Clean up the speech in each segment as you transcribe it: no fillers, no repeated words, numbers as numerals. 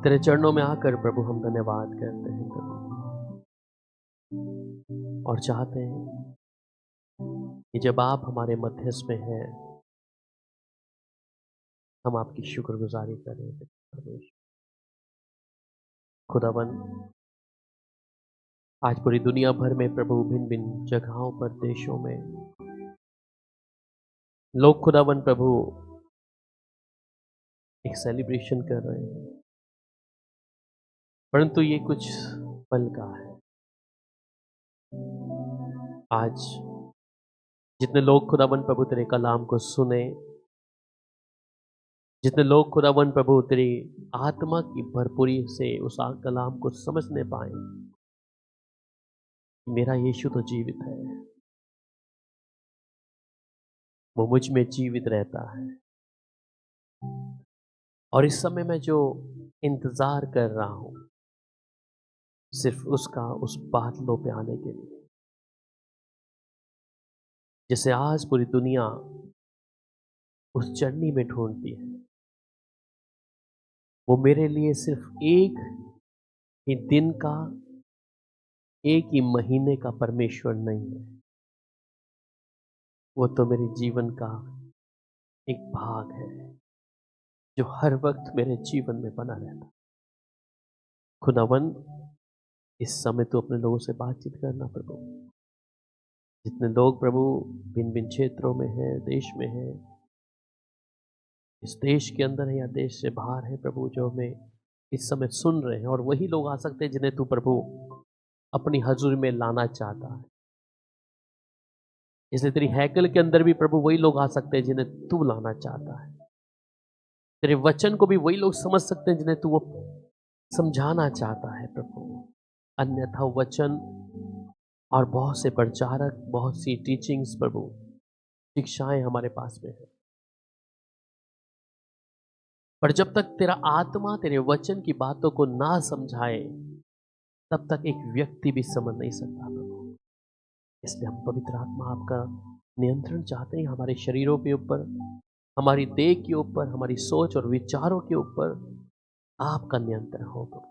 तेरे चरणों में आकर प्रभु हम धन्यवाद करते हैं प्रभु, और चाहते हैं कि जब आप हमारे मध्यस्थ में हैं हम आपकी शुक्रगुजारी करें। परमेश्वर खुदावन, आज पूरी दुनिया भर में प्रभु भिन्न भिन्न जगहों पर, देशों में लोग खुदावन प्रभु एक सेलिब्रेशन कर रहे हैं, परंतु ये कुछ पल का है। आज जितने लोग खुदावन प्रभु तेरे कलाम को सुने, जितने लोग खुदावन प्रभु तेरी आत्मा की भरपूरी से उस कलाम को समझने पाए, मेरा यीशु तो जीवित है, वो मुझ में जीवित रहता है, और इस समय मैं जो इंतजार कर रहा हूं सिर्फ उसका, उस बादलों पे आने के लिए, जैसे आज पूरी दुनिया उस चढ़नी में ढूंढती है, वो मेरे लिए सिर्फ एक ही दिन का, एक ही महीने का परमेश्वर नहीं है, वो तो मेरे जीवन का एक भाग है जो हर वक्त मेरे जीवन में बना रहता। खुदावन, इस समय तो अपने लोगों से बातचीत करना प्रभु। जितने लोग प्रभु भिन्न भिन्न क्षेत्रों में हैं, देश में हैं, इस देश के अंदर है या देश से बाहर है प्रभु, जो हमें इस समय सुन रहे हैं, और वही लोग आ सकते हैं जिन्हें तू प्रभु अपनी हजूरी में लाना चाहता है। इसलिए तेरी हैकल के अंदर भी प्रभु वही लोग आ सकते हैं जिन्हें तू लाना चाहता है। तेरे वचन को भी वही लोग समझ सकते हैं जिन्हें तू वो समझाना चाहता है प्रभु। अन्यथा वचन और बहुत से प्रचारक, बहुत सी टीचिंग्स प्रभु, शिक्षाएं हमारे पास में है, पर जब तक तेरा आत्मा तेरे वचन की बातों को ना समझाए तब तक एक व्यक्ति भी समझ नहीं सकता प्रभु। इसलिए हम पवित्र आत्मा आपका नियंत्रण चाहते हैं हमारे शरीरों के ऊपर, हमारी देह के ऊपर, हमारी सोच और विचारों के ऊपर आपका नियंत्रण हो प्रभु।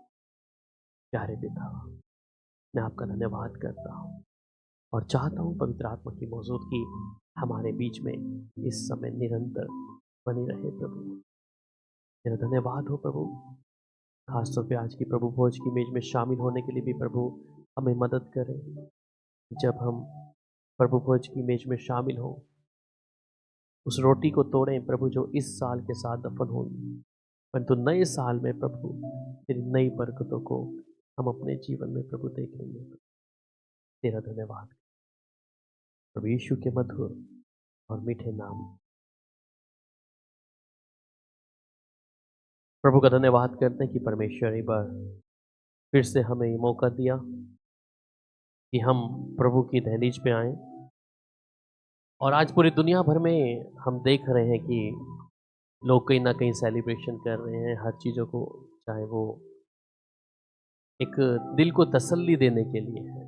प्यारे पिता, मैं आपका धन्यवाद करता हूँ और चाहता हूँ पवित्र आत्मा की मौजूदगी हमारे बीच में इस समय निरंतर बनी रहे प्रभु। तेरा धन्यवाद हो प्रभु। खासतौर पे आज की प्रभु भोज की मेज में शामिल होने के लिए भी प्रभु हमें मदद करें। जब हम प्रभु भोज की मेज में शामिल हों, उस रोटी को तोड़ें प्रभु जो इस साल के साथ दफन होगी, परंतु नए साल में प्रभु तेरी नई बरकतों को हम अपने जीवन में प्रभु देखेंगे। तेरा धन्यवाद प्रभु यीशु के मधुर और मीठे नाम। प्रभु का धन्यवाद करते हैं कि परमेश्वर एक बार फिर से हमें ये मौका दिया कि हम प्रभु की दहलीज पे आए, और आज पूरी दुनिया भर में हम देख रहे हैं कि लोग कहीं ना कहीं सेलिब्रेशन कर रहे हैं हर चीज़ों को, चाहे वो एक दिल को तसल्ली देने के लिए है।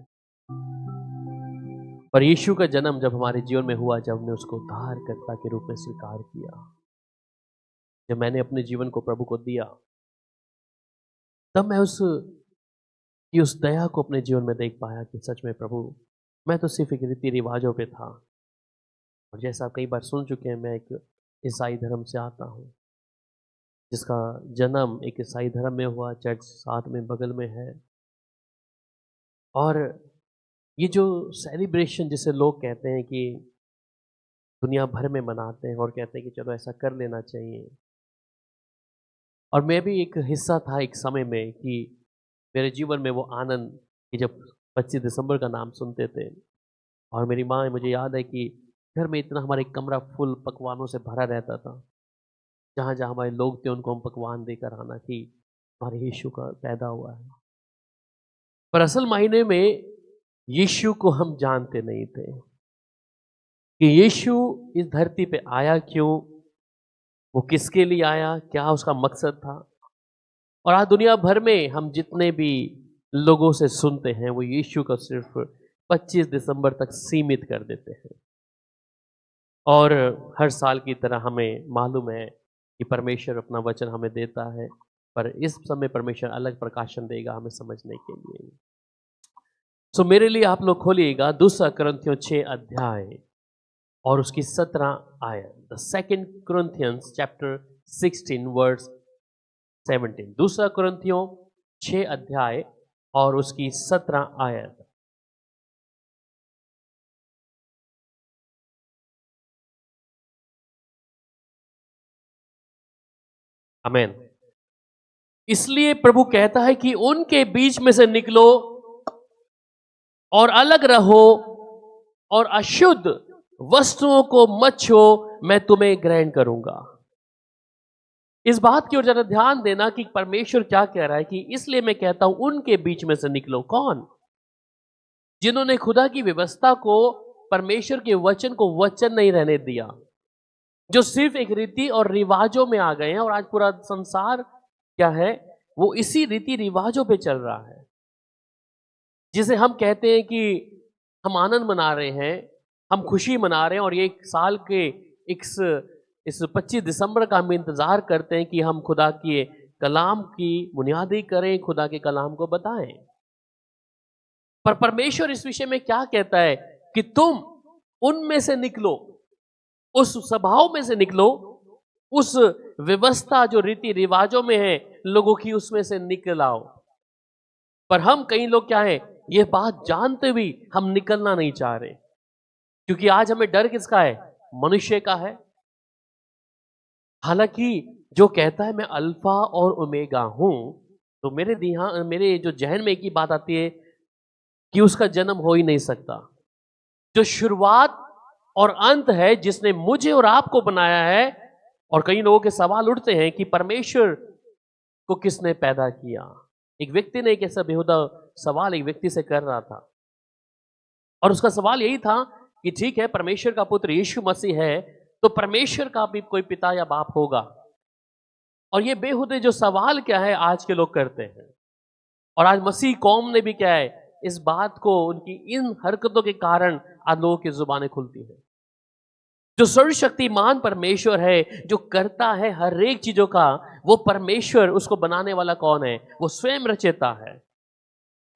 पर यीशु का जन्म जब हमारे जीवन में हुआ, जब हमने उसको उद्धारकर्ता के रूप में स्वीकार किया, जब मैंने अपने जीवन को प्रभु को दिया, तब मैं उस दया को अपने जीवन में देख पाया कि सच में प्रभु, मैं तो सिर्फ एक रीति रिवाजों पे था, और जैसा आप कई बार सुन चुके हैं, मैं एक ईसाई धर्म से आता हूँ, जिसका जन्म एक ईसाई धर्म में हुआ, चर्च साथ में बगल में है। और ये जो सेलिब्रेशन जिसे लोग कहते हैं कि दुनिया भर में मनाते हैं और कहते हैं कि चलो ऐसा कर लेना चाहिए, और मैं भी एक हिस्सा था एक समय में कि मेरे जीवन में वो आनंद कि जब 25 दिसंबर का नाम सुनते थे, और मेरी माँ, मुझे याद है कि घर में इतना हमारे कमरा फुल पकवानों से भरा रहता था, जहाँ जहाँ हमारे लोग थे उनको हम पकवान देकर आना कि हमारे यीशु का पैदा हुआ है। पर असल मायने में यीशु को हम जानते नहीं थे कि यीशु इस धरती पे आया क्यों, वो किसके लिए आया, क्या उसका मकसद था। और आज दुनिया भर में हम जितने भी लोगों से सुनते हैं, वो यीशु को सिर्फ 25 दिसंबर तक सीमित कर देते हैं। और हर साल की तरह हमें मालूम है कि परमेश्वर अपना वचन हमें देता है पर इस समय परमेश्वर अलग प्रकाशन देगा हमें समझने के लिए। सो मेरे लिए आप लोग खोलिएगा 2 कुरिन्थियों 6 अध्याय और उसकी 17 आयत। The 2 Corinthians chapter 16 verse 17। 2 कुरिन्थियों 6 अध्याय और उसकी 17 आयत। आमीन। इसलिए प्रभु कहता है कि उनके बीच में से निकलो और अलग रहो और अशुद्ध वस्तुओं को मत छुओ, मैं तुम्हें ग्रहण करूंगा। इस बात की ओर जरा ध्यान देना कि परमेश्वर क्या कह रहा है कि इसलिए मैं कहता हूं उनके बीच में से निकलो। कौन? जिन्होंने खुदा की व्यवस्था को, परमेश्वर के वचन को वचन नहीं रहने दिया, जो सिर्फ एक रीति और रिवाजों में आ गए हैं। और आज पूरा संसार क्या है, वो इसी रीति रिवाजों पे चल रहा है। जिसे हम कहते हैं कि हम आनंद मना रहे हैं, हम खुशी मना रहे हैं, और ये एक साल के इस 25 दिसंबर का हम इंतजार करते हैं कि हम खुदा के कलाम की बुनियादी करें, खुदा के कलाम को बताएं। पर परमेश्वर इस विषय में क्या कहता है कि तुम उनमें से निकलो, उस स्वभाव में से निकलो, उस व्यवस्था जो रीति रिवाजों में है लोगों की, उसमें से निकल आओ। पर हम कई लोग क्या है, ये बात जानते भी हम निकलना नहीं चाह रहे, क्योंकि आज हमें डर किसका है? मनुष्य का है। हालांकि जो कहता है मैं अल्फा और ओमेगा हूं, तो मेरे जो जहन में एक ही बात आती है कि उसका जन्म हो ही नहीं सकता। जो शुरुआत और अंत है, जिसने मुझे और आपको बनाया है। और कई लोगों के सवाल उठते हैं कि परमेश्वर को किसने पैदा किया। एक व्यक्ति ने एक ऐसा बेहुदा सवाल एक व्यक्ति से कर रहा था, और उसका सवाल यही था कि ठीक है, परमेश्वर का पुत्र यीशु मसीह है, तो परमेश्वर का भी कोई पिता या बाप होगा। और ये बेहुदे जो सवाल क्या है आज के लोग करते हैं। और आज मसीह कौम ने भी क्या है, इस बात को, उनकी इन हरकतों के कारण आज लोगों की जुबानें खुलती हैं। जो सर्वशक्तिमान परमेश्वर है, जो करता है हर एक चीजों का, वो परमेश्वर, उसको बनाने वाला कौन है? वो स्वयं रचेता है।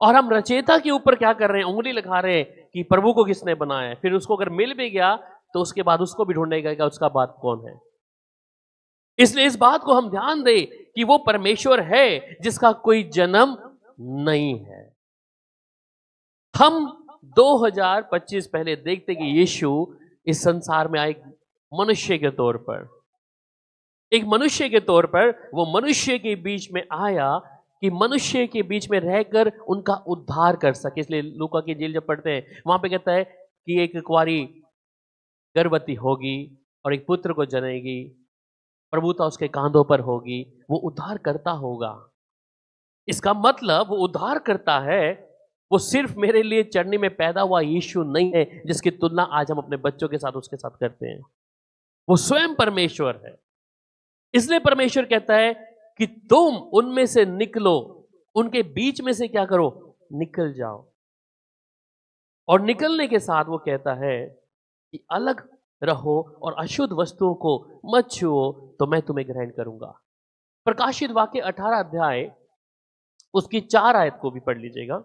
और हम रचेता के ऊपर क्या कर रहे हैं? उंगली लगा रहे हैं कि प्रभु को किसने बनाया है। फिर उसको अगर मिल भी गया तो उसके बाद उसको भी ढूंढेगा कि उसका बाप कौन है। इसलिए इस बात को हम ध्यान दें कि वो परमेश्वर है जिसका कोई जन्म नहीं है। हम 2025 पहले देखते कि यीशु इस संसार में आए मनुष्य के तौर पर, एक मनुष्य के तौर पर। वो मनुष्य के बीच में आया कि मनुष्य के बीच में रहकर उनका उद्धार कर सके। इसलिए लूका की इंजील जब पढ़ते हैं, वहां पे कहता है कि एक कुंवारी गर्भवती होगी और एक पुत्र को जनेगी, प्रभुता उसके कांधों पर होगी, वो उद्धार करता होगा। इसका मतलब वो उद्धार करता है, वो सिर्फ मेरे लिए चढ़ने में पैदा हुआ यीशु नहीं है, जिसकी तुलना आज हम अपने बच्चों के साथ उसके साथ करते हैं। वो स्वयं परमेश्वर है। इसलिए परमेश्वर कहता है कि तुम उनमें से निकलो, उनके बीच में से क्या करो? निकल जाओ। और निकलने के साथ वो कहता है कि अलग रहो और अशुद्ध वस्तुओं को मत छुओ, तो मैं तुम्हें ग्रहण करूंगा। प्रकाशित वाक्य 18 अध्याय उसकी 4 आयत को भी पढ़ लीजिएगा।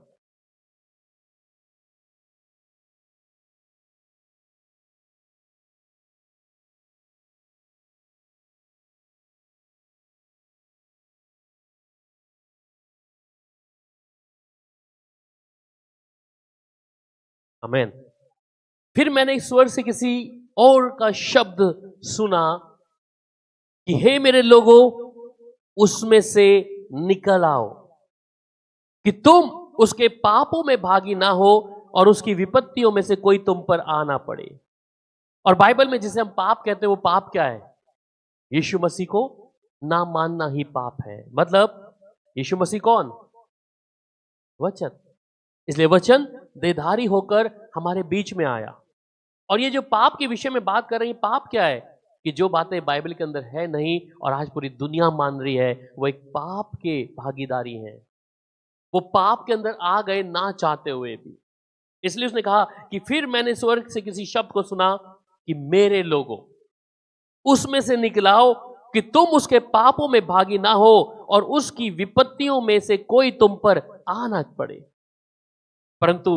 आमीन। फिर मैंने एक स्वर से किसी और का शब्द सुना कि हे मेरे लोगों, उसमें से निकल आओ कि तुम उसके पापों में भागी ना हो और उसकी विपत्तियों में से कोई तुम पर आ ना पड़े। और बाइबल में जिसे हम पाप कहते हैं, वो पाप क्या है? यीशु मसीह को ना मानना ही पाप है। मतलब यीशु मसीह कौन? वचन। इसलिए वचन देहधारी होकर हमारे बीच में आया। और ये जो पाप के विषय में बात कर रही है, पाप क्या है? कि जो बातें बाइबल के अंदर है नहीं और आज पूरी दुनिया मान रही है, वो एक पाप के भागीदारी है। वो पाप के अंदर आ गए ना चाहते हुए भी। इसलिए उसने कहा कि फिर मैंने स्वर्ग से किसी शब्द को सुना कि मेरे लोगों, उसमें से निकलाओ कि तुम उसके पापों में भागी ना हो और उसकी विपत्तियों में से कोई तुम पर आ ना पड़े। परंतु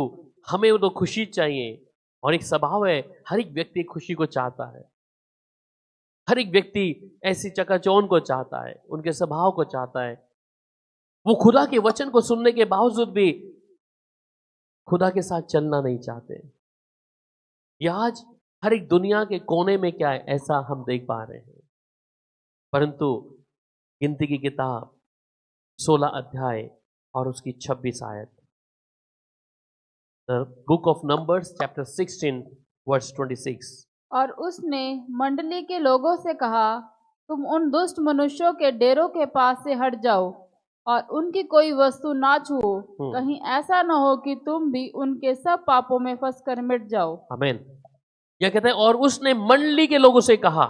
हमें वो तो खुशी चाहिए, और एक स्वभाव है, हर एक व्यक्ति खुशी को चाहता है, हर एक व्यक्ति ऐसी चकाचौंध को चाहता है, उनके स्वभाव को चाहता है। वो खुदा के वचन को सुनने के बावजूद भी खुदा के साथ चलना नहीं चाहते। यह आज हर एक दुनिया के कोने में क्या है, ऐसा हम देख पा रहे हैं। परंतु गिनती की किताब 16 अध्याय और उसकी 26 आयत, book of Numbers chapter 16 verse 26। और उसने मंडली के लोगों से कहा, तुम उन दुष्ट मनुष्यों के डेरों के पास से हट जाओ और उनकी कोई वस्तु ना छुओ, कहीं ऐसा न हो कि तुम भी उनके सब पापों में फंसकर मिट जाओ। आमीन। यह कहते हैं, और उसने मंडली के लोगों से कहा,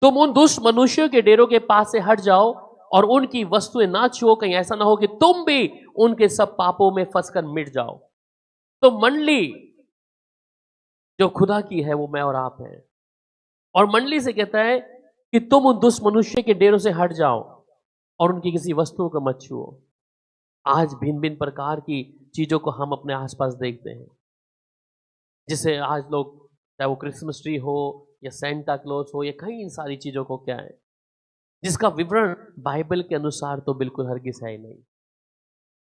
तुम उन दुष्ट मनुष्यों के डेरों के पास से हट जाओ और उनकी वस्तुएं ना छुओ, कहीं ऐसा ना हो कि तुम भी उनके सब पापों में फंसकर मिट जाओ। तो मंडली जो खुदा की है वो मैं और आप हैं, और मंडली से कहता है कि तुम उन दुष्ट मनुष्य के डेरों से हट जाओ और उनकी किसी वस्तुओं को मत छुओ। आज भिन्न भिन्न प्रकार की चीजों को हम अपने आसपास देखते हैं, जिसे आज लोग, चाहे वो क्रिसमस ट्री हो या सेंटा क्लॉज हो या कई सारी चीजों को क्या है, जिसका विवरण बाइबल के अनुसार तो बिल्कुल हरगिज है ही नहीं।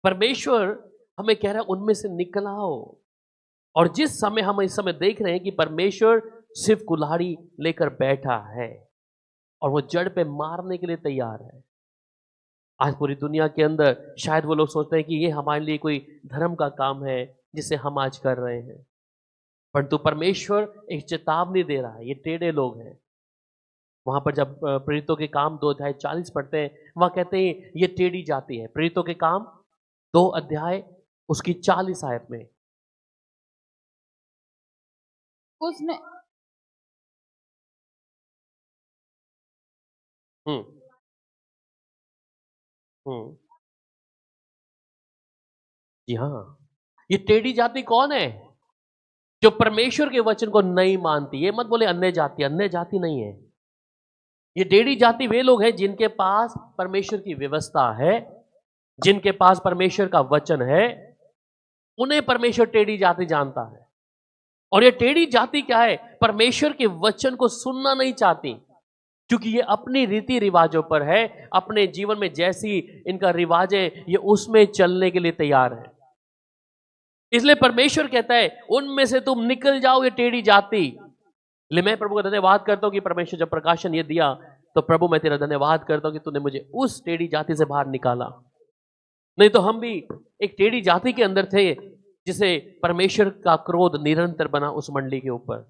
परमेश्वर हमें कह रहा है उनमें से निकल आओ। और जिस समय हम इस समय देख रहे हैं कि परमेश्वर सिर्फ कुल्हाड़ी लेकर बैठा है और वो जड़ पे मारने के लिए तैयार है। आज पूरी दुनिया के अंदर शायद वो लोग सोचते हैं कि ये हमारे लिए कोई धर्म का काम है जिसे हम आज कर रहे हैं, परंतु परमेश्वर एक चेतावनी दे रहा है। ये टेढ़े लोग हैं। वहां पर जब प्रेरितों के काम 2 अध्याय 40 पढ़ते हैं, वहां कहते हैं ये टेढ़ी जाती है। प्रेरितों के काम 2 अध्याय उसकी 40 आयत में उसने हम्म हम्म जी हाँ, ये टेढ़ी जाति कौन है? जो परमेश्वर के वचन को नहीं मानती। ये मत बोले अन्य जाति, अन्य जाति नहीं है। ये टेढ़ी जाति वे लोग हैं जिनके पास परमेश्वर की व्यवस्था है, जिनके पास परमेश्वर का वचन है, उन्हें परमेश्वर टेढ़ी जाति जानता है। और ये टेढ़ी जाति क्या है? परमेश्वर के वचन को सुनना नहीं चाहती, क्योंकि ये अपनी रीति रिवाजों पर है, अपने जीवन में जैसी इनका रिवाज है ये उसमें चलने के लिए तैयार है। इसलिए परमेश्वर कहता है उनमें से तुम निकल जाओ, ये टेढ़ी जाति। इसलिए मैं प्रभु का धन्यवाद करता हूं कि परमेश्वर जब प्रकाशन ये दिया, तो प्रभु मैं तेरा धन्यवाद करता हूं कि तूने मुझे उस टेढ़ी जाति से बाहर निकाला। नहीं तो हम भी एक टेढ़ी जाति के अंदर थे, जिसे परमेश्वर का क्रोध निरंतर बना उस मंडली के ऊपर।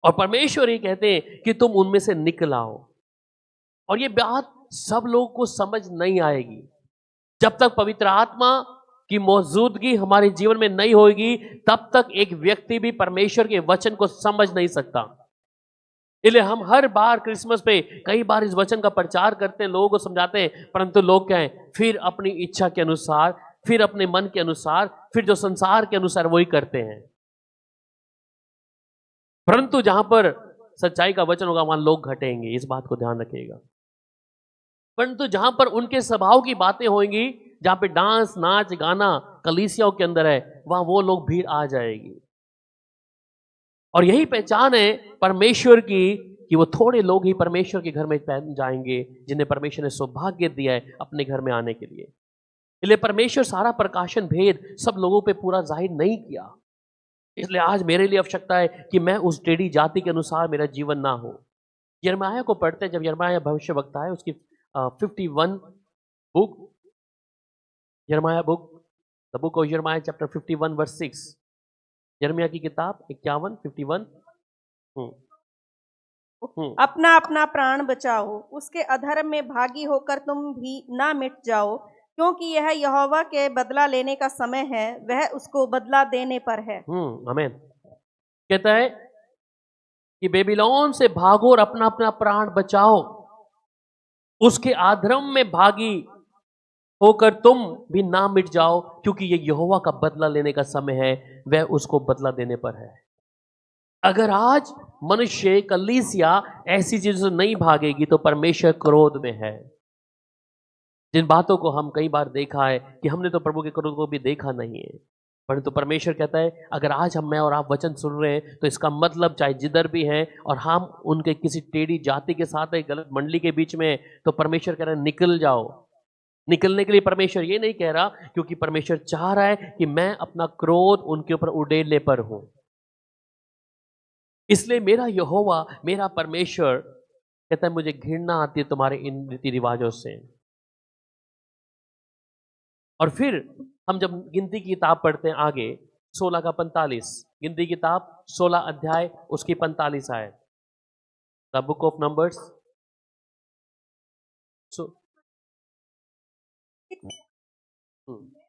और परमेश्वर ये कहते हैं कि तुम उनमें से निकल आओ। और ये बात सब लोगों को समझ नहीं आएगी जब तक पवित्र आत्मा की मौजूदगी हमारे जीवन में नहीं होगी, तब तक एक व्यक्ति भी परमेश्वर के वचन को समझ नहीं सकता। इसलिए हम हर बार क्रिसमस पे कई बार इस वचन का प्रचार करते हैं, लोगों को समझाते हैं, परंतु लोग क्या है, फिर अपनी इच्छा के अनुसार, फिर अपने मन के अनुसार, फिर जो संसार के अनुसार वही करते हैं। परंतु जहां पर सच्चाई का वचन होगा वहां लोग घटेंगे, इस बात को ध्यान रखिएगा। परंतु जहां पर उनके स्वभाव की बातें होंगी, जहां पे डांस नाच गाना कलीसियाओं के अंदर है, वहां वो लोग भीड़ आ जाएगी। और यही पहचान है परमेश्वर की कि वो थोड़े लोग ही परमेश्वर के घर में पहन जाएंगे, जिन्हें परमेश्वर ने सौभाग्य दिया है अपने घर में आने के लिए। इसलिए परमेश्वर सारा प्रकाशन भेद सब लोगों पे पूरा जाहिर नहीं किया। इसलिए आज मेरे लिए आवश्यकता है कि मैं उस टेढ़ी जाति के अनुसार मेरा जीवन ना हो। यिर्मयाह को पढ़ते हैं, जब यिर्मयाह भविष्यवक्ता है, उसकी 51 बुक, यिर्मयाह बुक, द बुक ऑफ यिर्मयाह चैप्टर 51 वर्स 6, यिर्मयाह की किताब 51 51। अपना अपना प्राण बचाओ, उसके अधर्म में भागी होकर तुम भी ना मिट जाओ, क्योंकि यह यहोवा के बदला लेने का समय है, वह उसको बदला देने पर है। आमीन। कहता है कि बेबीलोन से भागो और अपना अपना प्राण बचाओ, उसके अधर्म में भागी होकर तुम भी ना मिट जाओ, क्योंकि ये यहोवा का बदला लेने का समय है, वह उसको बदला देने पर है। अगर आज मनुष्य कलीसिया ऐसी चीजों से नहीं भागेगी तो परमेश्वर क्रोध में है। जिन बातों को हम कई बार देखा है कि हमने तो प्रभु के क्रोध को भी देखा नहीं है, परंतु परमेश्वर कहता है अगर आज मैं और आप वचन सुन रहे हैं तो इसका मतलब चाहे जिधर भी हैं और हम उनके किसी टेढ़ी जाति के साथ है, गलत मंडली के बीच में, तो परमेश्वर कह रहा है निकल जाओ। निकलने के लिए परमेश्वर ये नहीं कह रहा, क्योंकि परमेश्वर चाह रहा है कि मैं अपना क्रोध उनके ऊपर उड़ेलने पर हूं। इसलिए मेरा यहोवा, मेरा परमेश्वर कहता है मुझे घृणा आती है तुम्हारे इन रीति रिवाजों से। और फिर हम जब गिनती की किताब पढ़ते हैं आगे 16 का 45, गिनती की किताब 16 अध्याय उसकी 45 आए, द बुक ऑफ नंबर्स।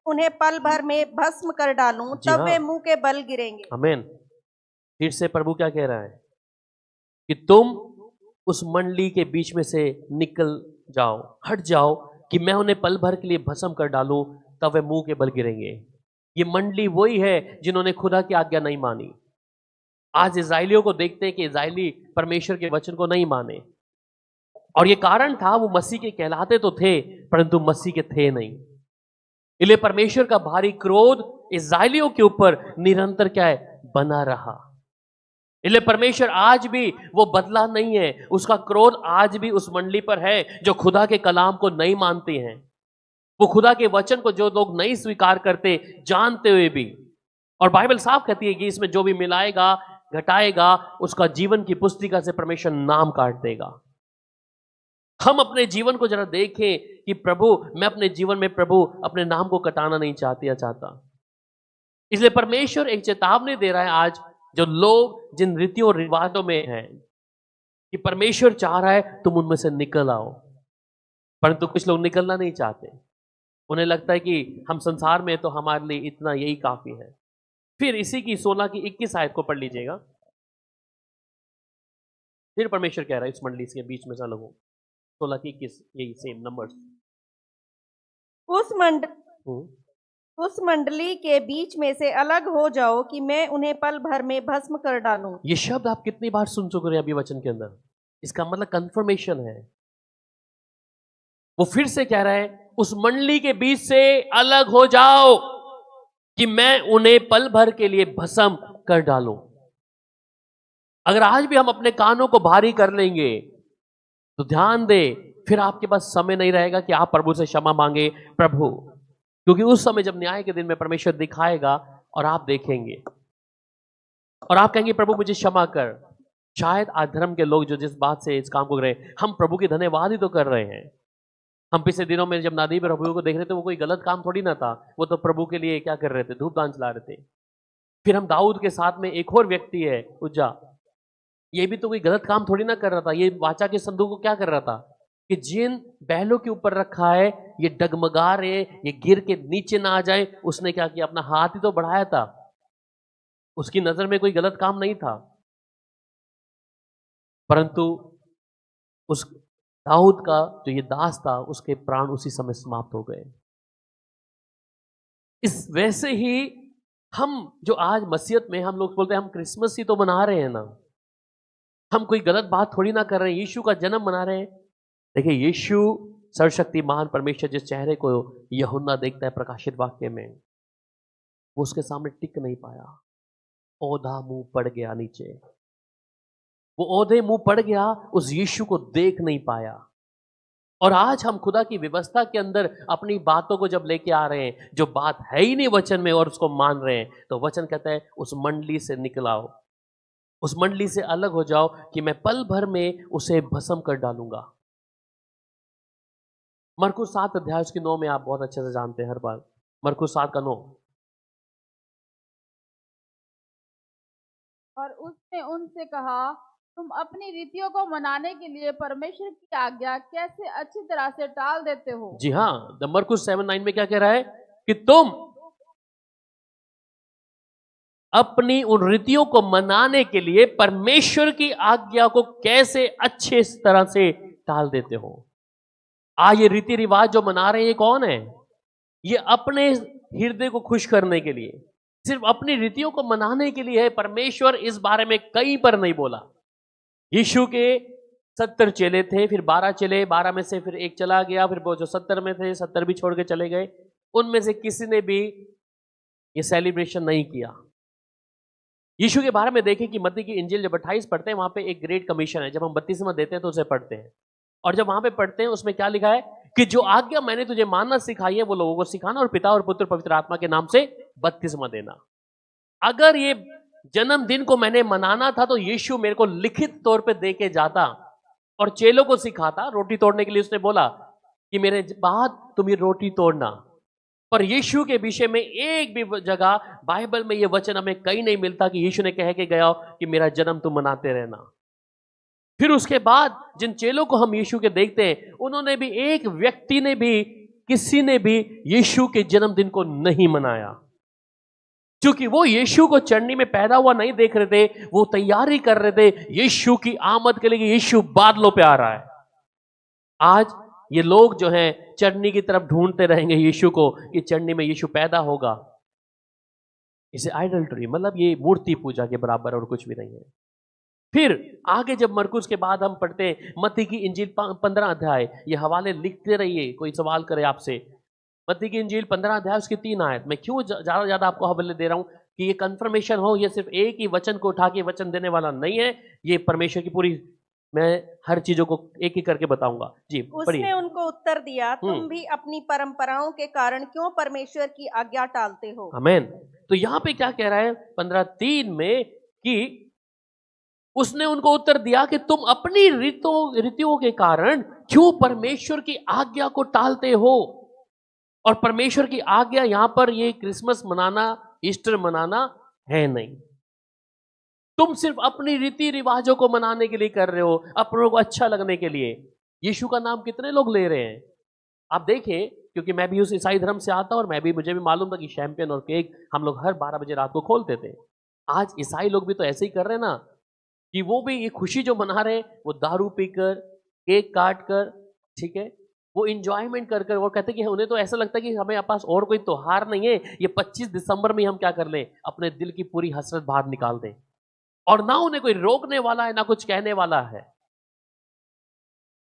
उन्हें पल भर में भस्म कर डालूं, जी तब हाँ। वे मुंह के बल गिरेंगे। आमीन। फिर से प्रभु क्या कह रहा है कि तुम उस मंडली के बीच में से निकल जाओ, हट जाओ, कि मैं उन्हें पल भर के लिए भस्म कर डालूं, तब वे मुंह के बल गिरेंगे। ये मंडली वही है जिन्होंने खुदा की आज्ञा नहीं मानी। आज इजराइलियों को देखते हैं कि इजराइली परमेश्वर के वचन को नहीं माने, और ये कारण था वो मसीह के कहलाते तो थे परंतु मसीह के थे नहीं। इसलिए परमेश्वर का भारी क्रोध इजराइलियों के ऊपर निरंतर क्या है, बना रहा। इसलिए परमेश्वर आज भी वो बदला नहीं है, उसका क्रोध आज भी उस मंडली पर है जो खुदा के कलाम को नहीं मानती हैं, वो खुदा के वचन को जो लोग नहीं स्वीकार करते जानते हुए भी। और बाइबल साफ कहती है कि इसमें जो भी मिलाएगा घटाएगा उसका जीवन की पुस्तिका से परमेश्वर नाम काट देगा। हम अपने जीवन को जरा देखें कि प्रभु, मैं अपने जीवन में प्रभु अपने नाम को कटाना नहीं चाहता। इसलिए परमेश्वर एक चेतावनी दे रहा है आज जो लोग जिन रीतियों और रिवाजों में हैं, कि परमेश्वर चाह रहा है तुम उनमें से निकल आओ, परंतु कुछ लोग निकलना नहीं चाहते। उन्हें लगता है कि हम संसार में तो हमारे लिए इतना यही काफी है। फिर इसी की 16 की 21 आयत को पढ़ लीजिएगा। फिर परमेश्वर कह रहा है इस मंडली के बीच में से अलग हो, 16 की 21, यही सेम नंबर्स। उस मंडली के बीच में से अलग हो जाओ कि मैं उन्हें पल भर में भस्म कर डालूं। ये शब्द आप कितनी बार सुन चुके हैं अभी वचन के अंदर? इसका मतलब कंफर्मेशन है। वो फिर से कह रहा है उस मंडली के बीच से अलग हो जाओ कि मैं उन्हें पल भर के लिए भस्म कर डालूं। अगर आज भी हम अपने कानों को भारी कर लेंगे तो ध्यान दे, फिर आपके पास समय नहीं रहेगा कि आप प्रभु से क्षमा मांगे, प्रभु, क्योंकि उस समय जब न्याय के दिन में परमेश्वर दिखाएगा और आप देखेंगे और आप कहेंगे प्रभु मुझे क्षमा कर। शायद अधर्म के लोग जो जिस बात से इस काम को कर रहे हैं, हम प्रभु की धन्यवाद ही तो कर रहे हैं। हम पिछले दिनों में जब नादी प्रभु को देख रहे थे, वो कोई गलत काम थोड़ी ना था, वो तो प्रभु के लिए क्या कर रहे थे, धूपदान चला रहे थे। फिर हम दाऊद के साथ में एक और व्यक्ति है उज्जा, ये भी तो कोई गलत काम थोड़ी ना कर रहा था। ये वाचा के संदूक को क्या कर रहा था कि जिन बैलों के ऊपर रखा है ये डगमगा रहे, ये गिर के नीचे ना आ जाए, उसने क्या किया, अपना हाथ ही तो बढ़ाया था। उसकी नजर में कोई गलत काम नहीं था, परंतु उस दाऊद का जो ये दास था उसके प्राण उसी समय समाप्त हो गए। इस वैसे ही हम जो आज मसीहत में हम लोग बोलते हैं हम क्रिसमस ही तो मना रहे हैं ना, हम कोई गलत बात थोड़ी ना कर रहे हैं, यीशु का जन्म मना रहे हैं। देखिए यीशु सर्वशक्तिमान परमेश्वर जिस चेहरे को यूहन्ना देखता है प्रकाशित वाक्य में, वो उसके सामने टिक नहीं पाया, औधा मुंह पड़ गया नीचे। वो औधे मुंह पड़ गया, उस यीशु को देख नहीं पाया। और आज हम खुदा की व्यवस्था के अंदर अपनी बातों को जब लेके आ रहे हैं जो बात है ही नहीं वचन में और उसको मान रहे हैं, तो वचन कहता है उस मंडली से निकल आओ, उस मंडली से अलग हो जाओ कि मैं पल भर में उसे भस्म कर डालूंगा। मरकुस 7 अध्याय उसकी 9 में आप बहुत अच्छे से जानते हैं हर बार, मरकुस 7 का 9। और उसने उनसे कहा तुम अपनी रीतियों को मनाने के लिए परमेश्वर की आज्ञा कैसे अच्छी तरह से टाल देते हो। जी हाँ, द मरकुस 7:9 में क्या कह रहा है कि तुम अपनी उन रीतियों को मनाने के लिए परमेश्वर की आज्ञा को कैसे अच्छे तरह से टाल देते हो। ये रीति रिवाज जो मना रहे हैं ये कौन है? ये अपने हृदय को खुश करने के लिए, सिर्फ अपनी रीतियों को मनाने के लिए है। परमेश्वर इस बारे में कहीं पर नहीं बोला। यीशु के 70 चेले थे, फिर 12 चेले, 12 में से फिर एक चला गया, फिर वो जो 70 में थे 70 भी छोड़ के चले गए। उनमें से किसी ने भी ये सेलिब्रेशन नहीं किया। यीशु के बारे में देखें कि मत्ती की इंजील जब 28 पढ़ते हैं वहां पे एक ग्रेट कमीशन है। जब हम बपतिस्मा देते हैं तो उसे पढ़ते हैं, और जब वहां पे पढ़ते हैं उसमें क्या लिखा है कि जो आज्ञा मैंने तुझे मानना सिखाई है वो लोगों को सिखाना, और पिता और पुत्र पवित्र आत्मा के नाम से बपतिस्मा देना। अगर ये जन्मदिन को मैंने मनाना था तो यीशु मेरे को लिखित तौर पे दे के जाता और चेलों को सिखाता। रोटी तोड़ने के लिए उसने बोला कि मेरे बाद तुम ये रोटी तोड़ना, पर यीशु के विषय में एक भी जगह बाइबल में ये वचन हमें कहीं नहीं मिलता कि यीशु ने कह के गया कि मेरा जन्म तुम मनाते रहना। फिर उसके बाद जिन चेलों को हम यीशु के देखते हैं, उन्होंने भी, एक व्यक्ति ने भी, किसी ने भी यीशु के जन्मदिन को नहीं मनाया, क्योंकि वो यीशु को चढ़नी में पैदा हुआ नहीं देख रहे थे, वो तैयारी कर रहे थे यीशु की आमद के लिए। यीशु बादलों पे आ रहा है। आज ये लोग जो हैं चढ़नी की तरफ ढूंढते रहेंगे यीशु को कि चढ़नी में यीशु पैदा होगा। इसे आइडल्ट्री, मतलब ये मूर्ति पूजा के बराबर और कुछ भी नहीं है। फिर आगे जब मरकुस के बाद हम पढ़ते हैं मत्ती की इंजील 15 अध्याय, ये हवाले लिखते रहिए, कोई सवाल करे आपसे। मत्ती की इंजील 15 अध्याय उसकी 3 आयत। मैं क्यों ज्यादा आपको हवाले दे रहा हूं कि ये कंफर्मेशन हो, ये सिर्फ एक ही वचन को उठा के वचन देने वाला नहीं है, ये परमेश्वर की पूरी, मैं हर चीजों को एक ही करके बताऊंगा। जी उसने उनको उत्तर दिया, तुम भी अपनी परंपराओं के कारण क्यों परमेश्वर की आज्ञा टालते हो। आमीन। तो यहां पे क्या कह रहा है 15:3 में कि उसने उनको उत्तर दिया कि तुम अपनी रीतियों के कारण क्यों परमेश्वर की आज्ञा को टालते हो। और परमेश्वर की आज्ञा यहां पर ये क्रिसमस मनाना, ईस्टर मनाना है नहीं। तुम सिर्फ अपनी रीति रिवाजों को मनाने के लिए कर रहे हो, अपनों को अच्छा लगने के लिए। यीशु का नाम कितने लोग ले रहे हैं आप देखें, क्योंकि मैं भी उस ईसाई धर्म से आता हूं और मुझे भी मालूम था कि शैंपियन और केक हम लोग हर 12 बजे रात को खोलते थे। आज ईसाई लोग भी तो ऐसे ही कर रहे हैं ना, कि वो भी ये खुशी जो मना रहे हैं वो दारू पीकर, केक काट कर, ठीक है, वो इंजॉयमेंट कर कर, वो कहते हैं कि उन्हें तो ऐसा लगता है कि हमें पास और कोई त्योहार नहीं है, ये 25 दिसंबर में हम क्या कर लें, अपने दिल की पूरी हसरत बाहर निकाल दें। और ना उन्हें कोई रोकने वाला है, ना कुछ कहने वाला है।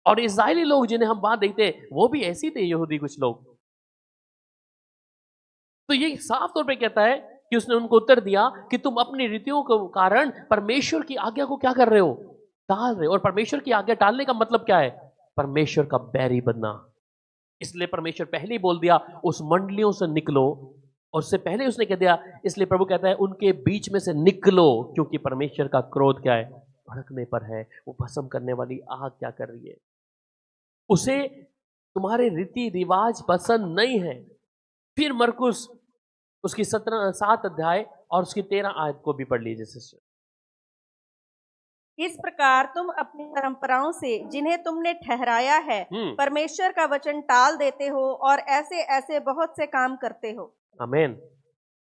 और इस्राएली लोग जिन्हें हम वहां देखते हैं वो भी ऐसे थे, यहूदी कुछ लोग। तो ये साफ तौर पे कहता है कि उसने उनको उत्तर दिया कि तुम अपनी रीतियों के कारण परमेश्वर की आज्ञा को क्या कर रहे हो, टाल रहे हो। और परमेश्वर की आज्ञा टालने का मतलब क्या है, परमेश्वर का बैरी बनना। इसलिए परमेश्वर पहले ही बोल दिया उस मंडलियों से निकलो, और उससे पहले उसने कह दिया, इसलिए प्रभु कहता है उनके बीच में से निकलो, क्योंकि परमेश्वर का क्रोध क्या है, भड़कने पर है। वो भस्म करने वाली आग क्या कर रही है, उसे तुम्हारे रीति रिवाज पसंद नहीं है। फिर मरकुस उसकी 7 अध्याय और उसकी 13 आयत को भी पढ़ लीजिए सिस्टर। इस प्रकार तुम अपनी परंपराओं से जिन्हें तुमने ठहराया है परमेश्वर का वचन टाल देते हो और ऐसे ऐसे बहुत से काम करते हो। आमीन।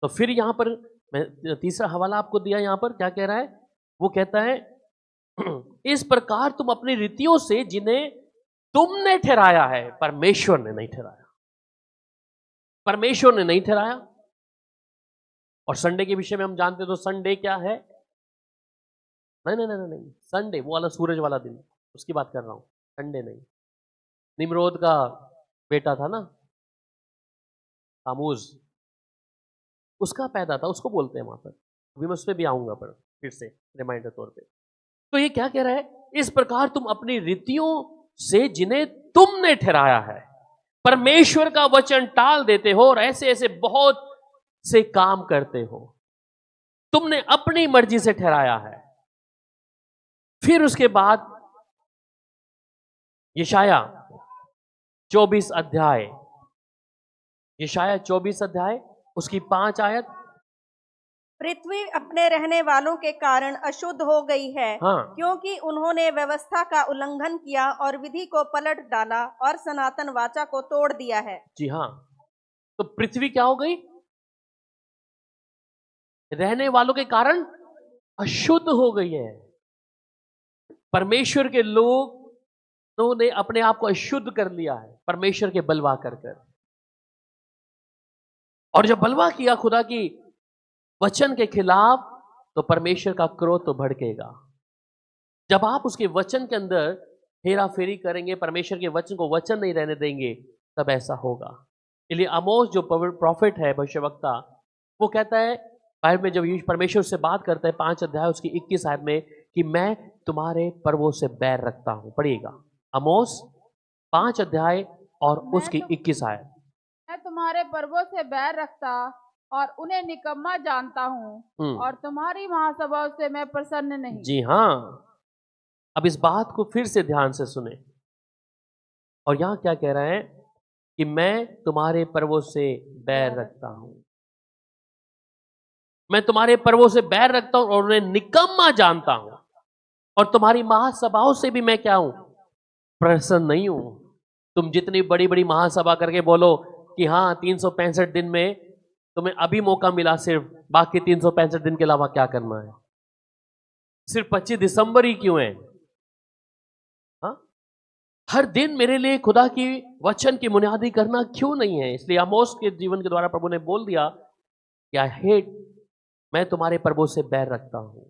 तो फिर यहां पर मैं तीसरा हवाला आपको दिया, यहां पर क्या कह रहा है, वो कहता है इस प्रकार तुम अपनी रीतियों से जिन्हें तुमने ठहराया है, परमेश्वर ने नहीं ठहराया, परमेश्वर ने नहीं ठहराया। और संडे के विषय में हम जानते हैं, तो संडे क्या है, नहीं नहीं नहीं नहीं, संडे वो वाला सूरज वाला दिन, उसकी बात कर रहा हूं, संडे नहीं। निम्रोद का बेटा था ना तामूज, उसका पैदा था, उसको बोलते हैं वहां पर। अभी मैं उस पर भी आऊंगा, पर फिर से रिमाइंडर तौर पे। तो ये क्या कह रहा है, इस प्रकार तुम अपनी रीतियों से जिन्हें तुमने ठहराया है, परमेश्वर का वचन टाल देते हो और ऐसे ऐसे बहुत से काम करते हो। तुमने अपनी मर्जी से ठहराया है। फिर उसके बाद यशाया 24 अध्याय, यशाया 24 अध्याय उसकी 5 आयत। पृथ्वी अपने रहने वालों के कारण अशुद्ध हो गई है, हाँ। क्योंकि उन्होंने व्यवस्था का उल्लंघन किया और विधि को पलट डाला और सनातन वाचा को तोड़ दिया है। जी हाँ, तो पृथ्वी क्या हो गई, रहने वालों के कारण अशुद्ध हो गई है। परमेश्वर के लोगों ने अपने आप को अशुद्ध कर लिया है परमेश्वर के बलवा कर कर। और जब बलवा किया खुदा की वचन के खिलाफ तो परमेश्वर का क्रोध तो भड़केगा। जब आप उसके वचन के अंदर हेरा फेरी करेंगे, परमेश्वर के वचन को वचन नहीं रहने देंगे, तब ऐसा होगा। इसलिए आमोस जो प्रॉफिट है, भविष्यवक्ता, वो कहता है बाइबल में, जब परमेश्वर से बात करता है 5 अध्याय उसकी 21 आयत में, कि मैं तुम्हारे पर्वों से बैर रखता हूं। पढ़िएगा आमोस 5 अध्याय और उसकी 21 आयत। मैं तुम्हारे पर्वों से बैर रखता और उन्हें निकम्मा जानता हूँ, और तुम्हारी महासभाओं से मैं प्रसन्न नहीं। जी हाँ, अब इस बात को फिर से ध्यान से सुने। और यहां क्या कह रहा है कि मैं तुम्हारे पर्वों से बैर रखता हूं, मैं तुम्हारे पर्वों से बैर रखता हूं और उन्हें निकम्मा जानता हूं, और तुम्हारी महासभाओं से भी मैं क्या हूं, प्रसन्न नहीं हूं। तुम जितनी बड़ी बड़ी महासभा करके बोलो कि हाँ 365 दिन में तुम्हें अभी मौका मिला, सिर्फ बाकी 365 दिन के अलावा क्या करना है, सिर्फ 25 दिसंबर ही क्यों है? हाँ, हर दिन मेरे लिए खुदा की वचन की बुनियादी करना क्यों नहीं है? इसलिए आमोस के जीवन के द्वारा प्रभु ने बोल दिया कि आई हेट, मैं तुम्हारे पर्वों से बैर रखता हूं।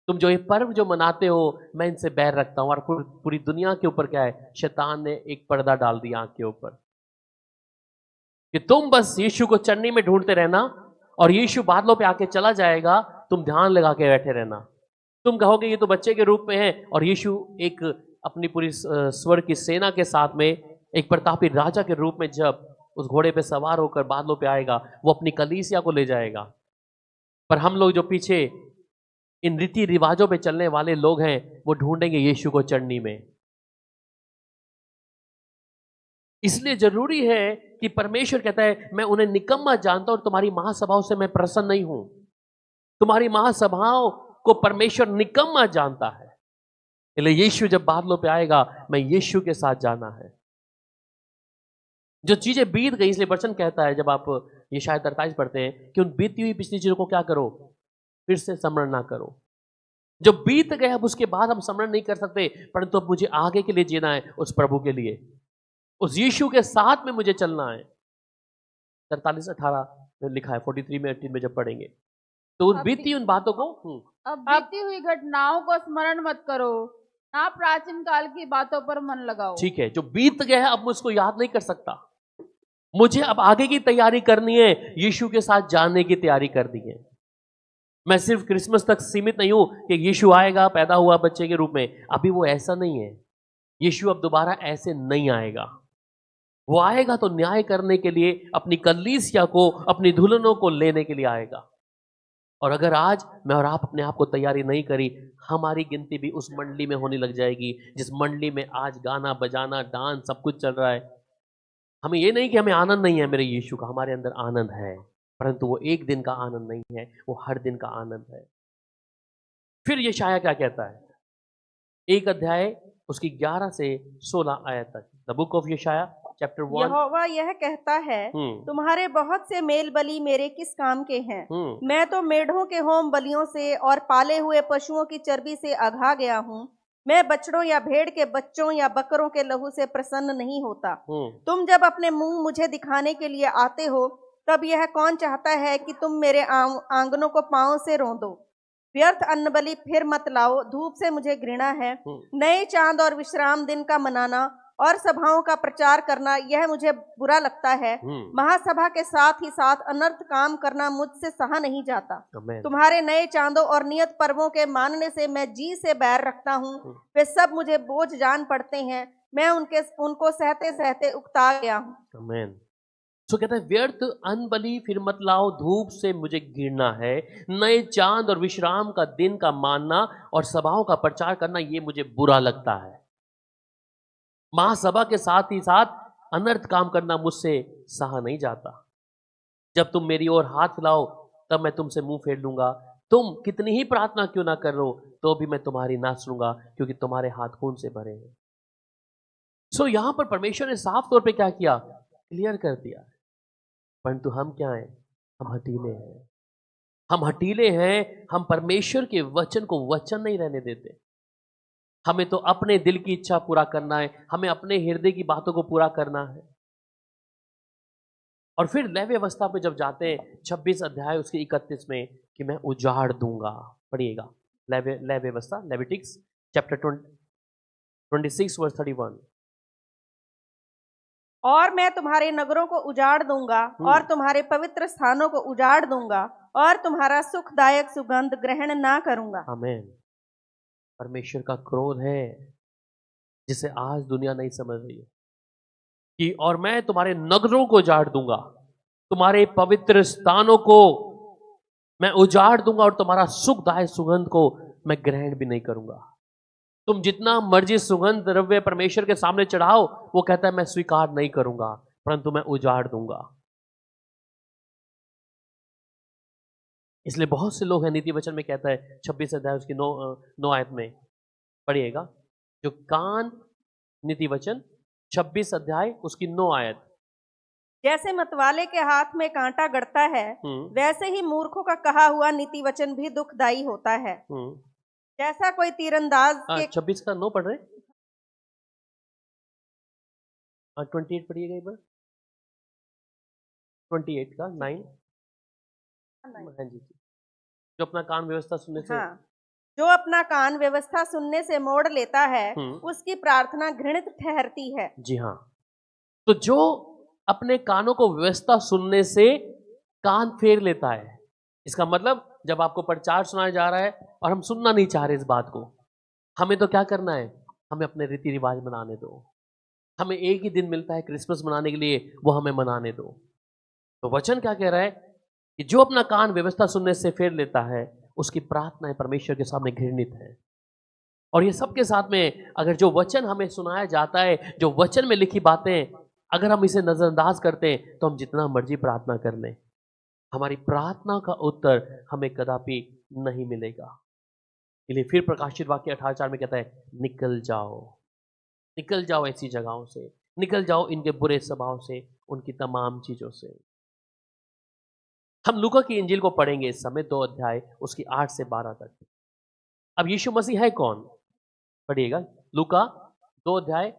तुम जो ये पर्व जो मनाते हो, मैं इनसे बैर रखता हूं। और पूरी दुनिया के ऊपर क्या है, शैतान ने एक पर्दा डाल दिया आंख के ऊपर कि तुम बस यीशु को चन्नी में ढूंढते रहना, और यीशु बादलों पे आके चला जाएगा, तुम ध्यान लगा के बैठे रहना। तुम कहोगे ये तो बच्चे के रूप में है, और यीशु एक अपनी पूरी स्वर्ग की सेना के साथ में एक प्रतापी राजा के रूप में जब उस घोड़े पे सवार होकर बादलों पे आएगा, वो अपनी कलीसिया को ले जाएगा। पर हम लोग जो पीछे इन रीति रिवाजों पे चलने वाले लोग हैं, वो ढूंढेंगे यीशु को चढ़नी में। इसलिए जरूरी है कि परमेश्वर कहता है मैं उन्हें निकम्मा जानता हूं और तुम्हारी महासभाओं से मैं प्रसन्न नहीं हूं। तुम्हारी महासभाओं को परमेश्वर निकम्मा जानता है। इसलिए यीशु जब बादलों पे आएगा, मैं यीशु के साथ जाना है। जो चीजें बीत गई, इसलिए वचन कहता है, जब आप ये शायद 43 पढ़ते हैं, कि उन बीती हुई पिछली चीजों को क्या करो, फिर से स्मरण ना करो। जो बीत गए अब उसके बाद हम स्मरण नहीं कर सकते, परंतु अब मुझे आगे के लिए जीना है, उस प्रभु के लिए, उस यीशु के साथ में मुझे चलना है। 43-18 में लिखा है, 43 में 18 में जब पढ़ेंगे तो उन बीती उन बातों को अब बीती हुई घटनाओं को स्मरण मत करो, ना प्राचीन काल की बातों पर मन लगाओ। ठीक है, जो बीत गया है अब मैं उसको याद नहीं कर सकता। मुझे अब आगे की तैयारी करनी है, यीशु के साथ जाने की तैयारी करनी है। मैं सिर्फ क्रिसमस तक सीमित नहीं हूं कि यीशु आएगा, पैदा हुआ बच्चे के रूप में। अभी वो ऐसा नहीं है। यीशु अब दोबारा ऐसे नहीं आएगा। वो आएगा तो न्याय करने के लिए, अपनी कलीसिया को, अपनी दुल्हनों को लेने के लिए आएगा। और अगर आज मैं और आप अपने आप को तैयारी नहीं करी, हमारी गिनती भी उस मंडली में होने लग जाएगी जिस मंडली में आज गाना बजाना डांस सब कुछ चल रहा है। हमें ये नहीं कि हमें आनंद नहीं है मेरे यीशु का, हमारे अंदर आनंद है, परंतु वो एक दिन का आनंद नहीं है, वो हर दिन का आनंद है। फिर यशायाह क्या कहता है, 1 अध्याय उसकी 11 से 16 आयत तक, द बुक ऑफ यशायाह चैप्टर 1। यहोवा यह कहता है, तुम्हारे बहुत से मेल बलि मेरे किस काम के हैं? मैं तो मेढ़ों के होम बलियों से और पाले हुए पशुओं की चर्बी से अघा गया हूँ। मैं बछड़ों या भेड़ के बच्चों या बकरों के लहू से प्रसन्न नहीं होता। तुम जब अपने मुंह मुझे दिखाने के लिए आते हो, तब यह कौन चाहता है कि तुम मेरे आंगनों को पांव से रौंदो? व्यर्थ अन्न बलि फिर मत लाओ, धूप से मुझे घृणा है। नए चांद और विश्राम दिन का मनाना और सभाओं का प्रचार करना, यह मुझे बुरा लगता है। महासभा के साथ ही साथ अनर्थ काम करना मुझसे सहा नहीं जाता। तुम्हारे नए चांदों और नियत पर्वों के मानने से मैं जी से बैर रखता हूँ। वे सब मुझे बोझ जान पड़ते हैं। मैं उनको सहते सहते उकता गया हूँ। आमीन। सो कहता है, व्यर्थ अन्न बलि फिर मत लाओ, धूप से मुझे घृणा है। नए चांद और विश्राम का दिन का मानना और सभाओं का प्रचार करना, ये मुझे बुरा लगता है। महासभा के साथ ही साथ अनर्थ काम करना मुझसे सहा नहीं जाता। जब तुम मेरी ओर हाथ हिलाओ, तब मैं तुमसे मुंह फेर लूंगा। तुम कितनी ही प्रार्थना क्यों ना करो, तो भी मैं तुम्हारी ना सुनूंगा, क्योंकि तुम्हारे हाथ खून से भरे हैं। सो यहां पर परमेश्वर ने साफ तौर पे क्या किया, क्लियर कर दिया। परंतु हम क्या हैं, हम हटीले हैं। हम हटीले हैं, हम परमेश्वर के वचन को वचन नहीं रहने देते। हमें तो अपने दिल की इच्छा पूरा करना है, हमें अपने हृदय की बातों को पूरा करना है। और फिर लय अवस्था पे जब जाते हैं 26 अध्याय उसके 31 में कि मैं उजाड़ दूंगा। पढ़िएगा लय व्यवस्था, लेविटिक्स चैप्टर 26 वर्स 31। और मैं तुम्हारे नगरों को उजाड़ दूंगा और तुम्हारे पवित्र स्थानों को उजाड़ दूंगा और तुम्हारा सुखदायक सुगंध ग्रहण ना करूंगा। आमीन। परमेश्वर का क्रोध है जिसे आज दुनिया नहीं समझ रही है कि और मैं तुम्हारे नगरों को उजाड़ दूंगा, तुम्हारे पवित्र स्थानों को मैं उजाड़ दूंगा और तुम्हारा सुखदायक सुगंध को मैं ग्रहण भी नहीं करूंगा। तुम जितना मर्जी सुगंध द्रव्य परमेश्वर के सामने चढ़ाओ, वो कहता है मैं स्वीकार नहीं करूंगा, परंतु मैं उजाड़ दूंगा। इसलिए बहुत से लोग हैं, नीति वचन में कहता है 26 अध्याय उसकी 9 आयत में पढ़िएगा, जो कान, नीति वचन 26 अध्याय उसकी 9 आयत, जैसे मतवाले के हाथ में कांटा गड़ता है वैसे ही मूर्खों का कहा हुआ नीति वचन भी दुखदाई होता है। जैसा कोई तीरंदाज के 26 का 9 पढ़ रहे, 28 पढ़िएगा एक बार, 28 का 9। हाँ जी, जो अपना कान व्यवस्था सुनने से जो अपना कान व्यवस्था सुनने से मोड़ लेता है उसकी प्रार्थना घृणित ठहरती है। जी हाँ, तो जो अपने कानों को व्यवस्था सुनने से कान फेर लेता है, इसका मतलब जब आपको प्रचार सुनाया जा रहा है और हम सुनना नहीं चाह रहे इस बात को, हमें तो क्या करना है, हमें अपने रीति रिवाज मनाने दो। हमें एक ही दिन मिलता है क्रिसमस मनाने के लिए, वो हमें मनाने दो। तो वचन क्या कह रहा है कि जो अपना कान व्यवस्था सुनने से फेर लेता है उसकी प्रार्थनाएं परमेश्वर के सामने घृणित है। और ये सबके साथ में अगर जो वचन हमें सुनाया जाता है, जो वचन में लिखी बातें, अगर हम इसे नजरअंदाज करते हैं तो हम जितना मर्जी प्रार्थना कर लें, हमारी प्रार्थना का उत्तर हमें कदापि नहीं मिलेगा। इसलिए फिर प्रकाशित वाक्य 18:4 में कहता है निकल जाओ, निकल जाओ ऐसी जगहों से, निकल जाओ इनके बुरे स्वभाव से, उनकी तमाम चीजों से। हम लूका की इंजील को पढ़ेंगे इस समय 2 अध्याय उसकी 8 से 12 तक। अब यीशु मसीह है कौन, पढ़िएगा लूका 2 अध्याय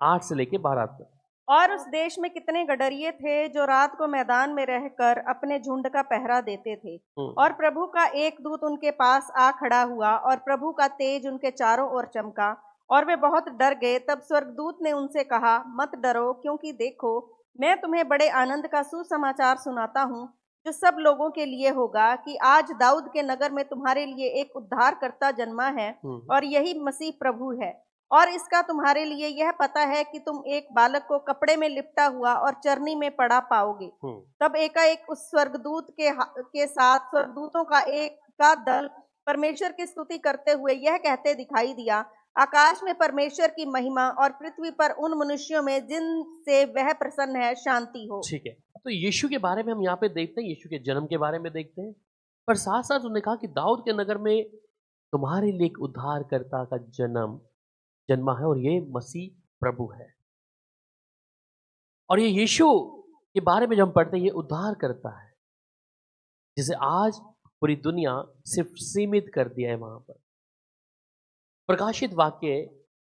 8 से लेके 12 तक। और उस देश में कितने गडरिये थे जो रात को मैदान में रहकर अपने झुंड का पहरा देते थे। और प्रभु का एक दूत उनके पास आ खड़ा हुआ और प्रभु का तेज उनके चारों ओर चमका और वे बहुत डर गए। तब स्वर्गदूत ने उनसे कहा, मत डरो, क्योंकि देखो मैं तुम्हें बड़े आनंद का सुसमाचार सुनाता हूँ जो सब लोगों के लिए होगा, कि आज दाऊद के नगर में तुम्हारे लिए एक उद्धारकर्ता जन्मा है और यही मसीह प्रभु है। और इसका तुम्हारे लिए यह पता है कि तुम एक बालक को कपड़े में लिपटा हुआ और चरनी में पड़ा पाओगे। तब एकाएक उस स्वर्गदूत के साथ स्वर्गदूतों का दल परमेश्वर की स्तुति करते हुए यह कहते दिखाई दिया, आकाश में परमेश्वर की महिमा और पृथ्वी पर उन मनुष्यों में जिनसे वह प्रसन्न है शांति हो। ठीक है, तो यीशु के बारे में हम यहाँ पे देखते हैं, यीशु के जन्म के बारे में देखते हैं, पर साथ साथ उन्होंने कहा कि दाऊद के नगर में तुम्हारे लिए एक उद्धारकर्ता का जन्मा है और ये मसीह प्रभु है। और ये यीशु के बारे में जब हम पढ़ते हैं, ये उद्धार करता है जिसे आज पूरी दुनिया सिर्फ सीमित कर दिया है। वहां पर प्रकाशित वाक्य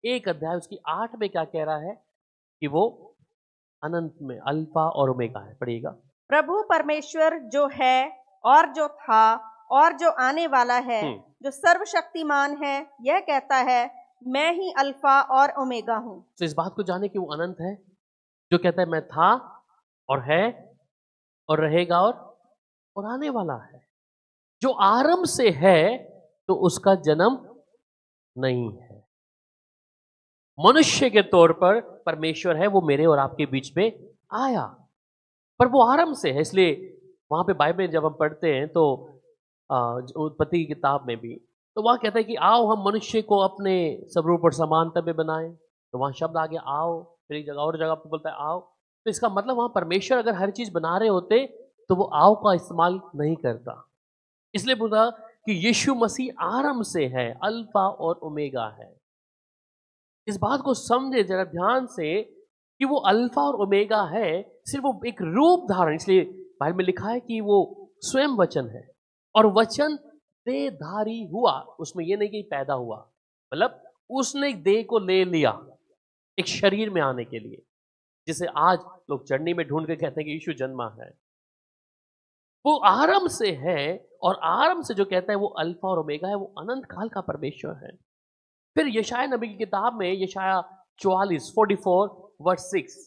1 अध्याय उसकी 8 में क्या कह रहा है कि वो अनंत में अल्फा और ओमेगा है। पढ़िएगा, प्रभु परमेश्वर जो है और जो था और जो आने वाला है, जो सर्वशक्तिमान है, यह कहता है मैं ही अल्फा और ओमेगा हूं। तो इस बात को जाने कि वो अनंत है, जो कहता है मैं था और है और रहेगा और आने वाला है, जो आरंभ से है तो उसका जन्म नहीं है। मनुष्य के तौर पर परमेश्वर है, वो मेरे और आपके बीच में आया, पर वो आरंभ से है। इसलिए वहां पे बाइबल जब हम पढ़ते हैं तो उत्पत्ति की किताब में भी तो वहां कहता है कि आओ हम मनुष्य को अपने स्वरूप और समानता में बनाएं, तो वहां शब्द आ गया आओ, फिर एक जगह और जगह पे बोलता है आओ। तो इसका मतलब वहां परमेश्वर अगर हर चीज बना रहे होते तो वो आओ का इस्तेमाल नहीं करता। इसलिए बोला कि यीशु मसीह आरंभ से है, अल्फा और ओमेगा है। इस बात को समझे जरा ध्यान से कि वो अल्फा और ओमेगा है, सिर्फ वो एक रूप धारण, इसलिए बाइबल में लिखा है कि वो स्वयं वचन है और वचन देहधारी हुआ। उसमें यह नहीं कि पैदा हुआ, मतलब उसने देह को ले लिया एक शरीर में आने के लिए, जिसे आज लोग चटनी में ढूंढ के कहते हैं कि यीशु जन्मा है, वो आरंभ से है। और आरंभ से जो कहता है वो अल्फा और ओमेगा है, वो अनंत काल का परमेश्वर है। फिर यशाया नबी की किताब में यशाया 44 वर्स 6,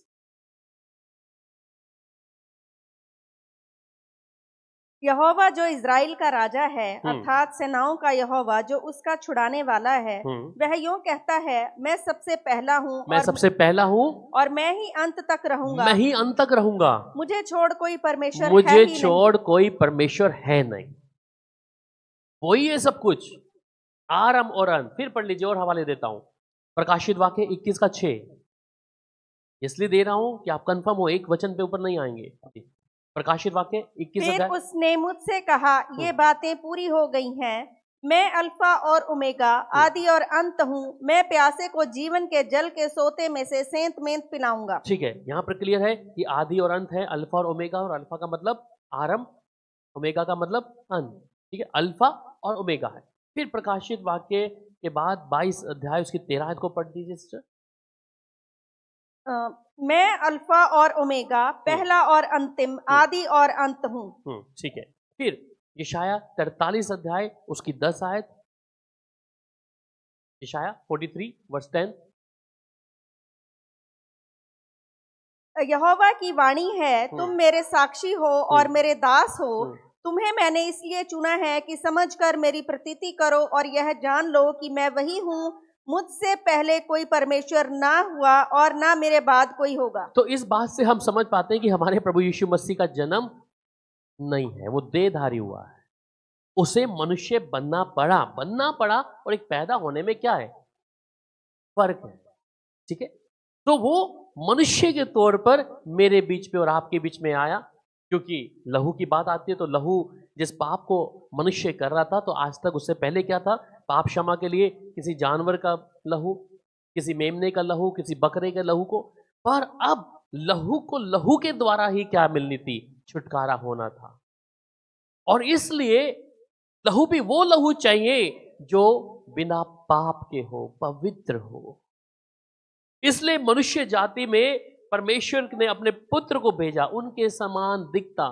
यहोवा जो इज़राइल का राजा है, अर्थात सेनाओं का यहोवा जो उसका छुड़ाने वाला है, वह यूं कहता है, मैं सबसे पहला हूँ, मैं सबसे पहला हूँ और मैं ही अंत तक रहूंगा, मैं ही अंत तक रहूंगा, मुझे छोड़ कोई परमेश्वर है मुझे ही छोड़ कोई परमेश्वर है नहीं। वही है सब कुछ, आरंभ और अंत। फिर पढ़ लीजिए और हवाले देता हूं, प्रकाशित वाक्य 21:6, इसलिए दे रहा हूं कि आप कंफर्म हो, एक वचन पे ऊपर नहीं आएंगे। प्रकाशित वाक्य 21 फिर उसने मुझसे कहा, ये बातें पूरी हो गई हैं, मैं अल्फा और ओमेगा, आदि और अंत हूँ, मैं प्यासे को जीवन के जल के सोते में से सेंत मेंत पिलाऊंगा। ठीक है, यहां पर क्लियर है कि आदि और अंत है, अल्फा और ओमेगा, और अल्फा का मतलब आरंभ, ओमेगा का मतलब अंत। ठीक है, अल्फा और ओमेगा है। फिर प्रकाशित वाक्य के बाद 22 अध्याय उसकी 13 आयत को पढ़ दीजिए सिस्टर। मैं अल्फा और ओमेगा, पहला और अंतिम, आदि और अंत हूँ। ठीक है। फिर यशाया 43 अध्याय उसकी 10 आयत, यशाया 43 वर्स 10, यहोवा की वाणी है, तुम मेरे साक्षी हो और मेरे दास हो, तुम्हें मैंने इसलिए चुना है कि समझकर मेरी प्रतीति करो और यह जान लो कि मैं वही हूँ, मुझसे पहले कोई परमेश्वर ना हुआ और ना मेरे बाद कोई होगा। तो इस बात से हम समझ पाते हैं कि हमारे प्रभु यीशु मसीह का जन्म नहीं है, वो देहधारी हुआ है, उसे मनुष्य बनना पड़ा और एक पैदा होने में क्या है, फर्क है। ठीक है, तो वो मनुष्य के तौर पर मेरे बीच में और आपके बीच में आया, क्योंकि लहू की बात आती है तो लहू जिस पाप को मनुष्य कर रहा था, तो आज तक उससे पहले क्या था, पाप क्षमा के लिए किसी जानवर का लहू, किसी मेमने का लहू, किसी बकरे के लहू को, पर अब लहू को लहू के द्वारा ही क्या मिलनी थी, छुटकारा होना था। और इसलिए लहू भी वो लहू चाहिए जो बिना पाप के हो, पवित्र हो। इसलिए मनुष्य जाति में परमेश्वर ने अपने पुत्र को भेजा, उनके समान दिखता।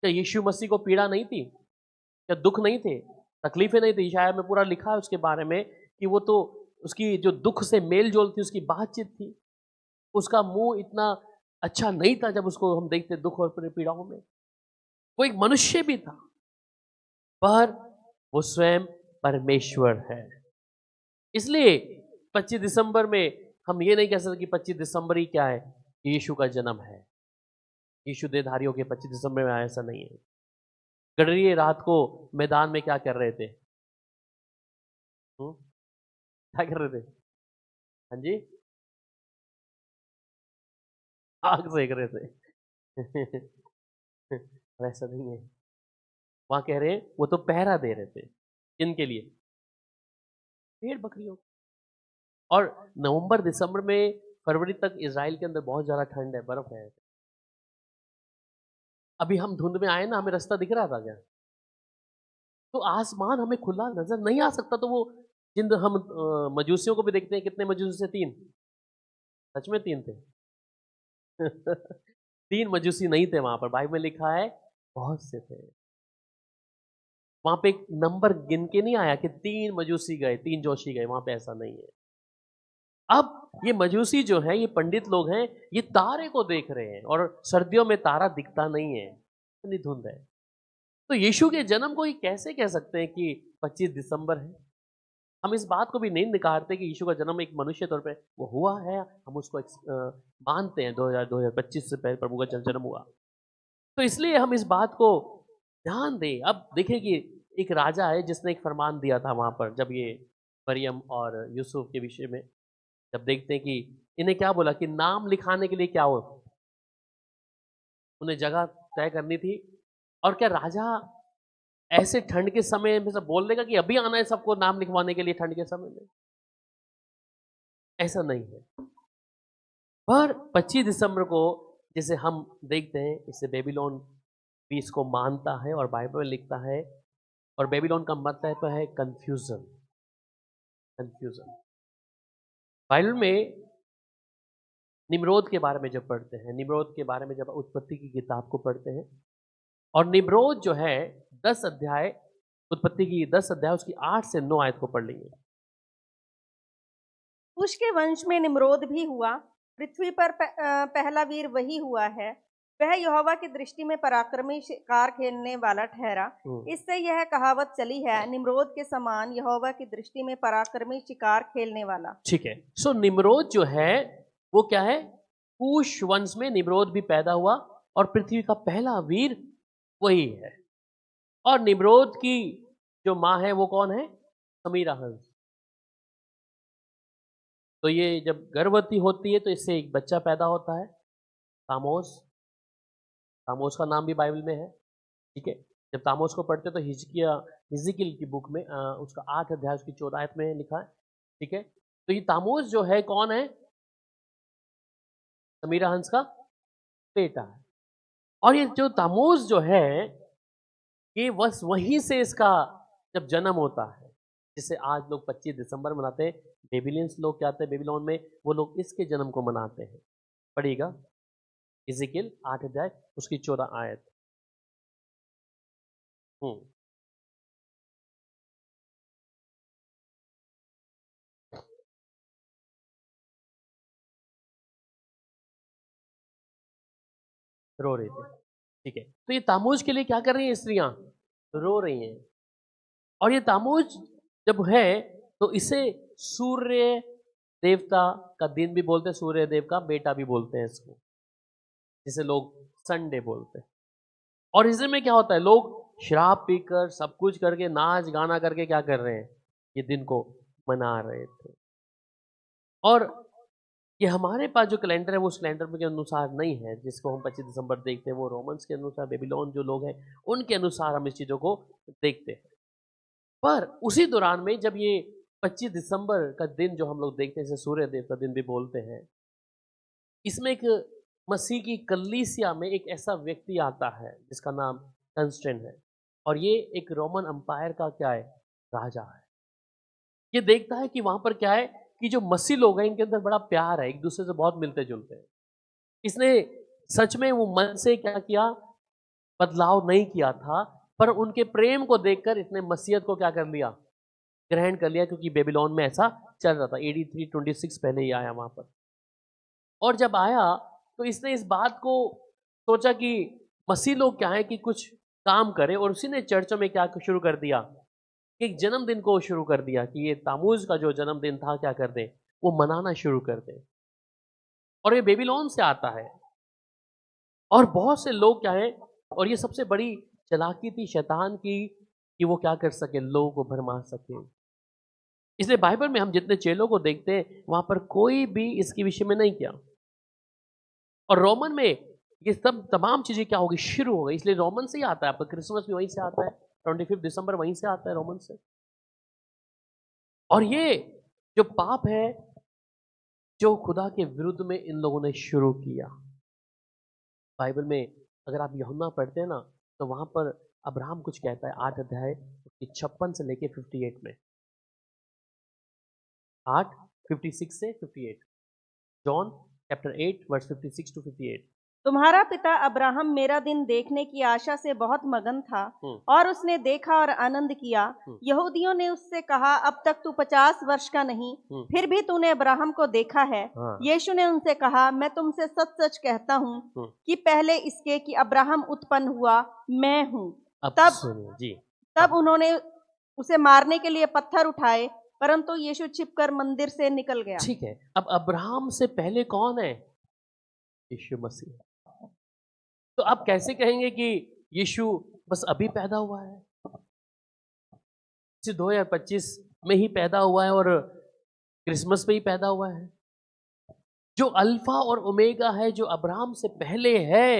क्या यीशु मसीह को पीड़ा नहीं थी, क्या दुख नहीं थे, तकलीफें नहीं थी? शायद में पूरा लिखा है उसके बारे में कि वो तो उसकी जो दुख से मेल जोल थी, उसकी बातचीत थी, उसका मुंह इतना अच्छा नहीं था जब उसको हम देखते दुख और पीड़ाओं में। वो एक मनुष्य भी था, पर वो स्वयं परमेश्वर है। इसलिए 25 दिसंबर में हम ये नहीं कह सकते कि 25 दिसंबर ही क्या है, यीशु का जन्म है। यीशु देहधारियों के 25 दिसंबर में आया, ऐसा नहीं है। गडरिये रात को मैदान में क्या कर रहे थे? क्या कर रहे थे? हाँ जी, आग सेक रहे थे। ऐसा नहीं है, वहां कह रहे हैं वो तो पहरा दे रहे थे, इनके लिए, भेड़ बकरियों। और नवंबर दिसंबर में फरवरी तक इजराइल के अंदर बहुत ज्यादा ठंड है, बर्फ है। अभी हम धुंध में आए ना, हमें रास्ता दिख रहा था क्या? तो आसमान हमें खुला नजर नहीं आ सकता। तो वो जिन हम मजूसियों को भी देखते हैं, कितने मजूसी थे? 3, सच में 3 थे। 3 मजूसी नहीं थे वहां पर, बाइबल में लिखा है बहुत से थे। वहां पे एक नंबर गिन के नहीं आया कि 3 मजूसी गए, 3 जोशी गए, वहां पे ऐसा नहीं है। अब ये मजूसी जो है, ये पंडित लोग हैं, ये तारे को देख रहे हैं, और सर्दियों में तारा दिखता नहीं है, इतनी धुंध है। तो यीशु के जन्म को ये कैसे कह सकते हैं कि 25 दिसंबर है? हम इस बात को भी नहीं निकारते कि यीशु का जन्म एक मनुष्य तौर पे वो हुआ है, हम उसको मानते हैं 2025 से पहले प्रभु का जन्म हुआ। तो इसलिए हम इस बात को ध्यान दें। अब देखिए कि एक राजा है जिसने एक फरमान दिया था वहां पर, जब ये मरियम और यूसुफ के विषय में जब देखते हैं कि इन्हें क्या बोला कि नाम लिखाने के लिए क्या हो, उन्हें जगह तय करनी थी। और क्या राजा ऐसे ठंड के समय में सब बोल देगा कि अभी आना है सबको नाम लिखवाने के लिए ठंड के समय में? ऐसा नहीं है। पर 25 दिसंबर को जैसे हम देखते हैं, इससे बेबीलोन भी इसको मानता है और बाइबल में लिखता है। और बेबीलोन का मतलब है कंफ्यूजन। कंफ्यूजन बाइबल में निम्रोद के बारे में जब पढ़ते हैं, निम्रोद के बारे में जब उत्पत्ति की किताब को पढ़ते हैं, और निम्रोद जो है 10 अध्याय, उत्पत्ति की 10 अध्याय उसकी 8 से 9 आयत को पढ़ लेंगे। कुश के वंश में निम्रोद भी हुआ, पृथ्वी पर पहला वीर वही हुआ है। वह यहोवा की दृष्टि में पराक्रमी शिकार खेलने वाला ठहरा। इससे यह कहावत चली है, निम्रोद के समान यहोवा की दृष्टि में पराक्रमी शिकार खेलने वाला। ठीक है, सो निम्रोद जो है वो क्या है? कूश वंश में निम्रोद भी पैदा हुआ और पृथ्वी का पहला वीर वही है। और निम्रोद की जो माँ है वो कौन है? समीराहंस। तो ये जब गर्भवती होती है तो इससे एक बच्चा पैदा होता है, तामोस। तामोस का नाम भी बाइबल में है। ठीक है, जब तामोस को पढ़ते तो हिजकिय्याह की बुक में उसका 8 अध्याय उसकी 14 आयत में लिखा है। ठीक है, तो ये तामोस जो है कौन है? समीराहंस का बेटा है। और ये जो तामोस जो है ये बस वहीं से इसका जब जन्म होता है, जिसे आज लोग 25 दिसंबर मनाते हैं, बेबीलियंस लोग क्या आते हैं बेबीलोन में, वो लोग इसके जन्म को मनाते हैं। पढ़िएगा हिजकिय्याह 8 अध्याय उसकी 14 आयत। रो रही थी। ठीक है, तो ये तामूज के लिए क्या कर रही हैं स्त्रियां? रो रही हैं। और ये तामूज जब है तो इसे सूर्य देवता का दिन भी बोलते हैं, सूर्य देव का बेटा भी बोलते हैं इसको, जिसे लोग संडे बोलते हैं। और इसमें क्या होता है, लोग शराब पीकर सब कुछ करके नाच गाना करके क्या कर रहे हैं, ये दिन को मना रहे थे। और ये हमारे पास जो कैलेंडर है वो उस कैलेंडर के अनुसार नहीं है जिसको हम 25 दिसंबर देखते हैं। वो रोमन्स के अनुसार, बेबीलोन जो लोग हैं उनके अनुसार हम इस चीज़ों को देखते हैं। पर उसी दौरान में जब ये 25 दिसंबर का दिन जो हम लोग देखते हैं, जैसे सूर्य देव का दिन भी बोलते हैं, इसमें एक मसीह की कलीसिया में एक ऐसा व्यक्ति आता है जिसका नाम कंस्टेंट है। और ये एक रोमन अंपायर का क्या है, राजा है। ये देखता है कि वहां पर क्या है कि जो मसीह लोग हैं इनके अंदर बड़ा प्यार है, एक दूसरे से बहुत मिलते जुलते हैं। इसने सच में वो मन से क्या किया, बदलाव नहीं किया था, पर उनके प्रेम को देखकर इसने मसीहत को क्या कर लिया, ग्रहण कर लिया, क्योंकि बेबीलोन में ऐसा चल रहा था। AD 326 पहले ही आया वहां पर। और जब आया तो इसने इस बात को सोचा कि मसीह लोग क्या है कि कुछ काम करे, और उसी ने चर्चों में क्या शुरू कर दिया, एक जन्मदिन को शुरू कर दिया कि ये तामूज का जो जन्मदिन था क्या कर दे, वो मनाना शुरू कर दे। और ये बेबीलोन से आता है। और बहुत से लोग क्या है, और ये सबसे बड़ी चालाकी थी शैतान की कि वो क्या कर सके, लोगों को भरमा सके। इसलिए बाइबल में हम जितने चेलों को देखते हैं वहां पर कोई भी इसके विषय में नहीं किया। और रोमन में ये सब तमाम चीजें क्या होगी, शुरू हो गई। इसलिए रोमन से ही आता है, आपका क्रिसमस भी वहीं से आता है, 25 दिसंबर वहीं से आता है, रोमन से। और ये जो पाप है जो खुदा के विरुद्ध में इन लोगों ने शुरू किया, बाइबल में अगर आप यूहन्ना पढ़ते हैं ना तो वहां पर अब्राहम कुछ कहता है, 8 अध्याय 56 से लेके 58 में, 8:56 से 58, जॉन चैप्टर 8 वर्स 56 to 58। तुम्हारा पिता अब्राहम मेरा दिन देखने की आशा से बहुत मगन था, और उसने देखा और आनंद किया। यहूदियों ने उससे कहा, अब तक तू 50 वर्ष का नहीं, फिर भी तूने अब्राहम को देखा है। यीशु ने उनसे कहा, मैं तुमसे सच सच कहता हूँ कि पहले इसके कि अब्राहम उत्पन्न हुआ, मैं हूँ। तब उन्होंने उसे मारने के लिए पत्थर उठाए, परंतु यीशु छिपकर मंदिर से निकल गया। ठीक है, अब अब्राहम से पहले कौन है? यीशु मसीह। तो आप कैसे कहेंगे कि यीशु बस अभी पैदा हुआ है, 2025 में ही पैदा हुआ है और क्रिसमस पे ही पैदा हुआ है? जो अल्फा और ओमेगा है, जो अब्राहम से पहले है,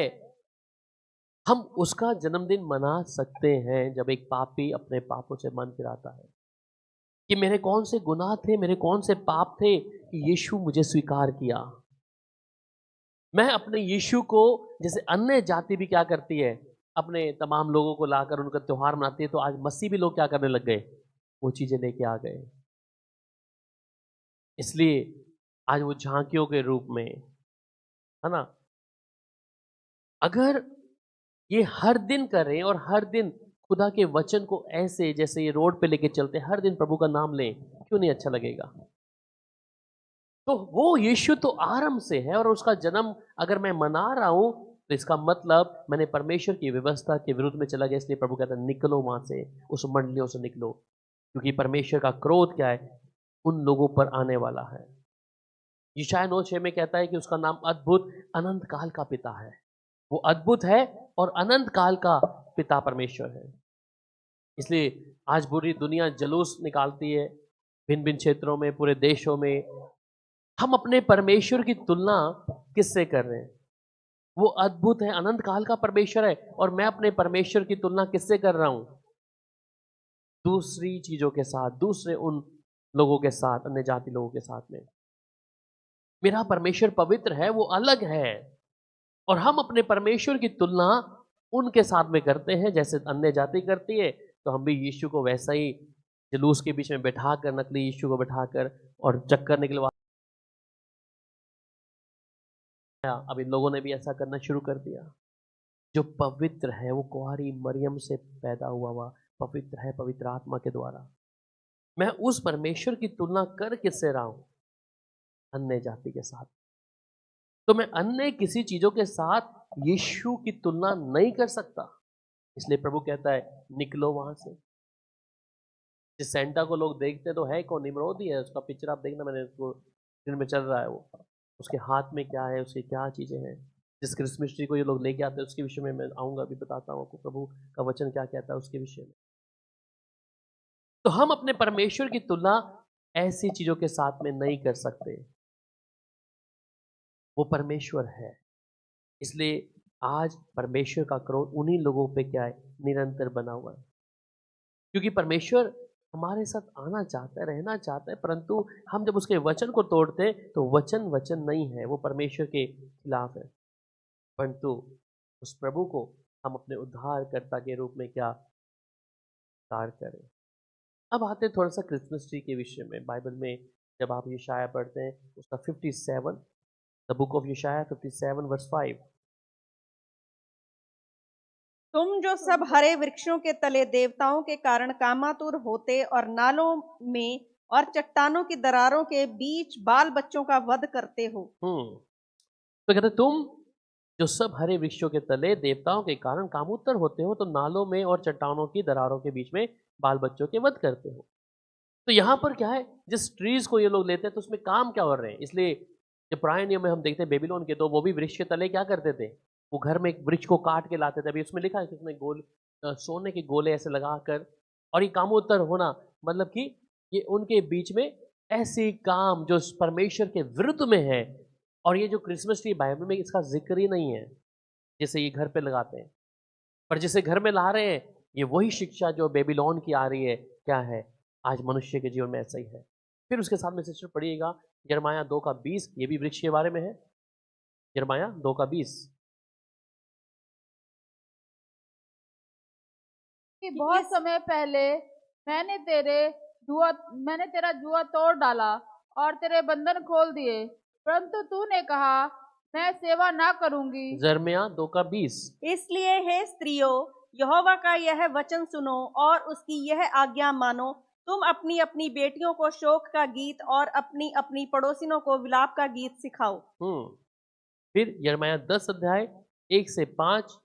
हम उसका जन्मदिन मना सकते हैं जब एक पापी अपने पापों से मन फिराता है कि मेरे कौन से गुनाह थे, मेरे कौन से पाप थे कि यीशु मुझे स्वीकार किया। मैं अपने यीशु को, जैसे अन्य जाति भी क्या करती है, अपने तमाम लोगों को लाकर उनका त्योहार मनाती है, तो आज मसीह भी लोग क्या करने लग गए, वो चीजें लेके आ गए। इसलिए आज वो झांकियों के रूप में, है ना। अगर ये हर दिन करें और हर दिन खुदा के वचन को ऐसे जैसे ये रोड पे लेके चलते हैं, हर दिन प्रभु का नाम लें, क्यों नहीं अच्छा लगेगा। तो वो यीशु तो आरंभ से है, और उसका जन्म अगर मैं मना रहा हूं तो इसका मतलब मैंने परमेश्वर की व्यवस्था के विरुद्ध में चला गया। इसलिए प्रभु कहता है निकलो वहां से, उस मंडलियों से निकलो, क्योंकि परमेश्वर का क्रोध क्या है, उन लोगों पर आने वाला है। यशायाह 9:6 में कहता है कि उसका नाम अद्भुत, अनंत काल का पिता है। वो अद्भुत है और अनंत काल का पिता परमेश्वर है। इसलिए आज पूरी दुनिया जलूस निकालती है भिन्न भिन्न क्षेत्रों में, पूरे देशों में। हम अपने परमेश्वर की तुलना किससे कर रहे हैं? वो अद्भुत है, अनंत काल का परमेश्वर है, और मैं अपने परमेश्वर की तुलना किससे कर रहा हूं? दूसरी चीजों के साथ, दूसरे उन लोगों के साथ, अन्य जाति लोगों के साथ में। मेरा परमेश्वर पवित्र है, वो अलग है, और हम अपने परमेश्वर की तुलना उनके साथ में करते हैं जैसे अन्य जाति करती है। तो हम भी यीशु को वैसा ही जुलूस के बीच में बैठाकर, नकली यीशु को बैठाकर और चक्कर निकलवा। अब इन लोगों ने भी ऐसा करना शुरू कर दिया। जो पवित्र है वो कुंवारी मरियम से पैदा हुआ पवित्र है, पवित्र आत्मा के द्वारा। मैं उस परमेश्वर की तुलना कर किससे रहा हूं? अन्य जाति के साथ। तो मैं अन्य किसी चीजों के साथ यीशु की तुलना नहीं कर सकता। इसलिए प्रभु कहता है निकलो वहां से। जिस सेंटा को लोग देखते हैं तो है कौन? निम्रोदी है। उसका पिक्चर आप देखना, मैंने उसको दिन में चल रहा है वो, उसके हाथ में क्या है, उसकी क्या चीजें हैं। जिस क्रिसमस ट्री को ये लोग लेके आते हैं उसके विषय में मैं आऊंगा, अभी बताता हूँ आपको प्रभु का वचन क्या कहता है उसके विषय में। तो हम अपने परमेश्वर की तुलना ऐसी चीजों के साथ में नहीं कर सकते। वो परमेश्वर है। इसलिए आज परमेश्वर का क्रोध उन्हीं लोगों पे क्या है? निरंतर बना हुआ है। क्योंकि परमेश्वर हमारे साथ आना चाहता है, रहना चाहता है, परंतु हम जब उसके वचन को तोड़ते हैं तो वचन वचन नहीं है, वो परमेश्वर के खिलाफ है। परंतु उस प्रभु को हम अपने उद्धारकर्ता के रूप में क्या कार्य करें। अब आते थोड़ा सा क्रिसमस ट्री के विषय में। बाइबल में जब आप यशायाह पढ़ते हैं उसका 57, द बुक ऑफ यशायाह 57 वर्स 5। तुम जो सब हरे वृक्षों के तले देवताओं के कारण कामातुर होते और नालों में और चट्टानों की दरारों के बीच बाल बच्चों का वध करते हो। तो कहते तुम जो सब हरे वृक्षों के तले देवताओं के कारण कामोत्तर होते हो, तो नालों में और चट्टानों की दरारों के बीच में बाल बच्चों के वध करते हो। तो यहाँ पर क्या है, जिस ट्रीज को ये लोग लेते हैं तो उसमें काम क्या हो रहे हैं। इसलिए जब पुराने नियम में हम देखते हैं बेबीलोन के, तो वो भी वृक्ष के तले क्या करते थे, वो घर में एक वृक्ष को काट के लाते थे। अभी उसमें लिखा है कि उसमें गोल सोने के गोले ऐसे लगाकर, और ये कामोत्तर होना मतलब कि ये उनके बीच में ऐसी काम जो परमेश्वर के विरुद्ध में है। और ये जो क्रिसमस ट्री बाइबल में इसका जिक्र ही नहीं है, जैसे ये घर पे लगाते हैं, पर जिसे घर में ला रहे हैं ये वही शिक्षा जो बेबीलोन की आ रही है। क्या है, आज मनुष्य के जीवन में ऐसा ही है। फिर उसके साथ में सिस्टर पढ़िएगा यिर्मयाह 2:20, ये भी वृक्ष के बारे में है। यिर्मयाह 2:20। बहुत समय पहले मैंने तेरा जुआ तोड़ डाला और तेरे बंधन खोल दिए, परंतु तूने कहा मैं सेवा ना करूंगी। यिर्मयाह 2:20। इसलिए हे स्त्रियों, यहोवा का यह वचन सुनो और उसकी यह आज्ञा मानो। तुम अपनी अपनी बेटियों को शोक का गीत और अपनी अपनी पड़ोसिनों को विलाप का गीत सिखाओ। फिर यिर्मयाह 10:1-5।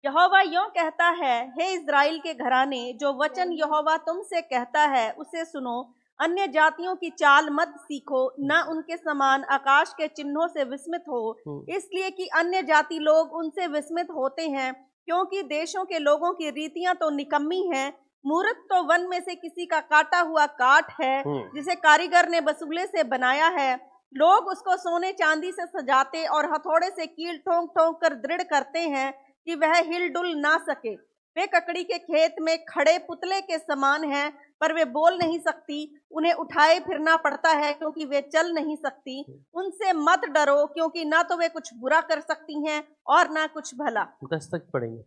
यहोवा यूं कहता है, हे इज़राइल के घराने, जो वचन यहोवा तुमसे कहता है उसे सुनो। अन्य जातियों की चाल मत सीखो, न उनके समान आकाश के चिन्हों से विस्मित हो, इसलिए कि अन्य जाति लोग उनसे विस्मित होते हैं। क्योंकि देशों के लोगों की रीतियां तो निकम्मी हैं। मूरत तो वन में से किसी का काटा हुआ काठ है, जिसे कारीगर ने बसूले से बनाया है। लोग उसको सोने चांदी से सजाते और हथौड़े से कील ठोंक ठोंक कर दृढ़ करते हैं कि वह हिल डुल ना सके। वे ककड़ी के खेत में खड़े पुतले के समान हैं, पर वे बोल नहीं सकती। उन्हें उठाए फिरना पड़ता है क्योंकि वे चल नहीं सकती। उनसे मत डरो, क्योंकि ना तो वे कुछ बुरा कर सकती हैं और ना कुछ भला। 10 तक पढ़ेंगे।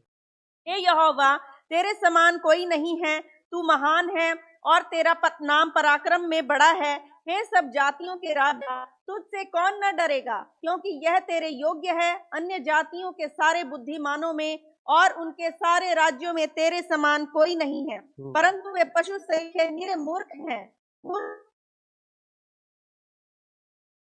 हे यहोवा, तेरे समान कोई नहीं है। तू महान है और तेरा नाम पराक्रम में बड़ा है। हे सब जातियों के राजा, तुझसे कौन न डरेगा, क्योंकि यह तेरे योग्य है। अन्य जातियों के सारे बुद्धिमानों में और उनके सारे राज्यों में तेरे समान कोई नहीं है, परंतु वे पशु सहित निरे मूर्ख हैं।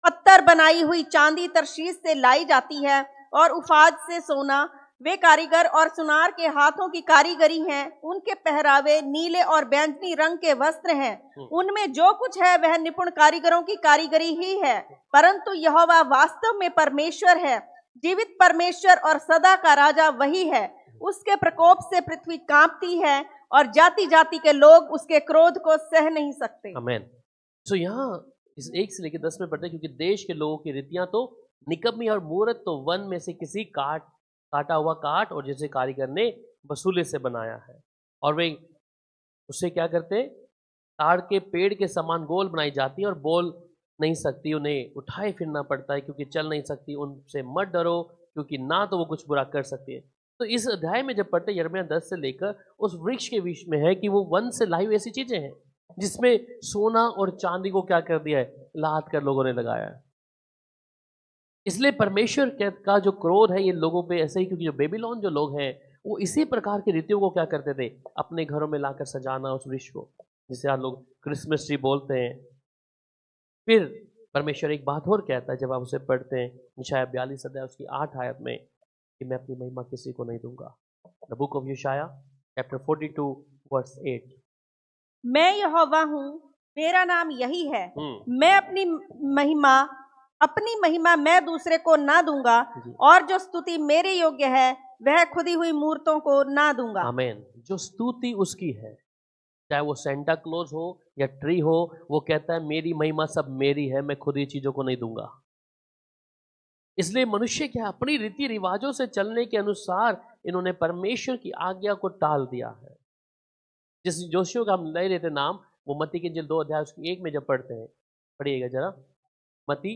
पत्थर बनाई हुई चांदी तरशीश से लाई जाती है और उफाज से सोना। वे कारीगर और सुनार के हाथों की कारीगरी हैं। उनके पहरावे नीले और बैंगनी रंग के वस्त्र हैं। उनमें जो कुछ है वह निपुण कारीगरों की कारीगरी ही है। परंतु यहोवा वास्तव में परमेश्वर है, जीवित परमेश्वर और सदा का राजा वही है। उसके प्रकोप से पृथ्वी कांपती है और जाति जाति के लोग उसके क्रोध को सह नहीं सकते। आमीन। तो यहाँ इस 1 से लेकर 10 में पढ़ते हैं, क्योंकि देश के लोगों की रीतियां तो निकम्मी और मूर्ख तो वन में से किसी काटा हुआ काठ और जैसे कारीगर ने वसूले से बनाया है, और वे उससे क्या करते, ताड़ के पेड़ के समान गोल बनाई जाती है और बोल नहीं सकती, उन्हें उठाए फिरना पड़ता है क्योंकि चल नहीं सकती। उनसे मत डरो, क्योंकि ना तो वो कुछ बुरा कर सकती है। तो इस अध्याय में जब पढ़ते यिर्मयाह 10 से लेकर उस वृक्ष के विषय में है कि वो वन से लाई हुई ऐसी चीजें हैं जिसमें सोना और चांदी को क्या कर दिया है, लाद कर लोगों ने लगाया है। इसलिए परमेश्वर का जो क्रोध है ये लोगों पे ऐसे ही, क्योंकि जो बेबीलोन जो लोग हैं वो इसी प्रकार की रीतियों को क्या करते थे, अपने घरों में लाकर सजाना उस वृक्ष को, जिसे आप लोग क्रिसमस ट्री बोलते हैं। फिर परमेश्वर एक बात और कहता है जब आप उसे पढ़ते हैं, यशायाह 42 अध्याय उसकी 8 आयत में, कि मैं अपनी महिमा किसी को नहीं दूंगा। द बुक ऑफ यशायाह चैप्टर 42 वर्स 8। मैं यहोवा हूँ, मेरा नाम यही है। मैं अपनी महिमा मैं दूसरे को ना दूंगा, और जो स्तुति मेरे योग्य है वह खुदी हुई मूर्तों को ना दूंगा। आमीन। जो स्तुति उसकी है, चाहे वो सेंटा क्लॉज हो या ट्री हो, वो कहता है मेरी महिमा सब मेरी है, मैं खुद ही चीजों को नहीं दूंगा। इसलिए मनुष्य क्या अपनी रीति रिवाजों से चलने के अनुसार इन्होंने परमेश्वर की आज्ञा को टाल दिया है। जिस जोशियों का हम ले लेते नाम, वो मत्ती की इंजील 2 अध्याय उसकी 1 में जब पढ़ते हैं, पढ़िएगा जरा, मत्ती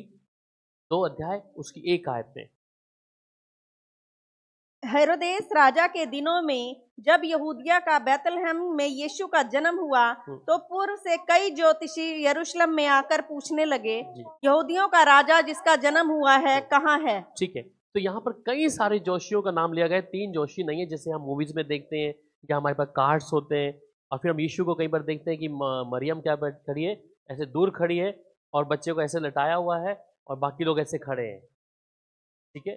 2 अध्याय उसकी 1 आयत में। हेरोदेस राजा के दिनों में जब यहूदिया का बैतलहम में यीशु का जन्म हुआ, तो पूर्व से कई ज्योतिषी यरूशलेम में आकर पूछने लगे, यहूदियों का राजा जिसका जन्म हुआ है कहाँ है। ठीक है, तो यहाँ पर कई सारे जोशियों का नाम लिया गया। 3 जोशी नहीं है जैसे हम मूवीज में देखते हैं या हमारे पास कार्ड्स होते हैं, और फिर हम यीशु को कई बार देखते हैं कि मरियम क्या खड़ी है, ऐसे दूर खड़ी है और बच्चे को ऐसे लटाया हुआ है और बाकी लोग ऐसे खड़े हैं। ठीक है,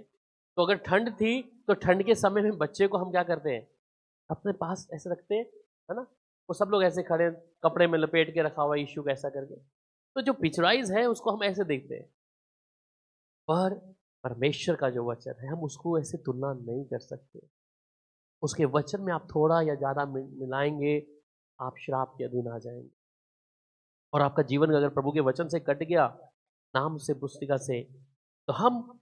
तो अगर ठंड थी तो ठंड के समय में बच्चे को हम क्या करते हैं, अपने पास ऐसे रखते हैं, है ना। वो सब लोग ऐसे खड़े, कपड़े में लपेट के रखा हुआ यीशु को ऐसा करके। तो जो पिक्चराइज है उसको हम ऐसे देखते हैं, पर परमेश्वर का जो वचन है हम उसको ऐसे तुलना नहीं कर सकते। उसके वचन में आप थोड़ा या ज्यादा मिलाएंगे, आप श्राप के अधीन आ जाएंगे, और आपका जीवन अगर प्रभु के वचन से कट गया, नाम से पुस्तिका से, तो हम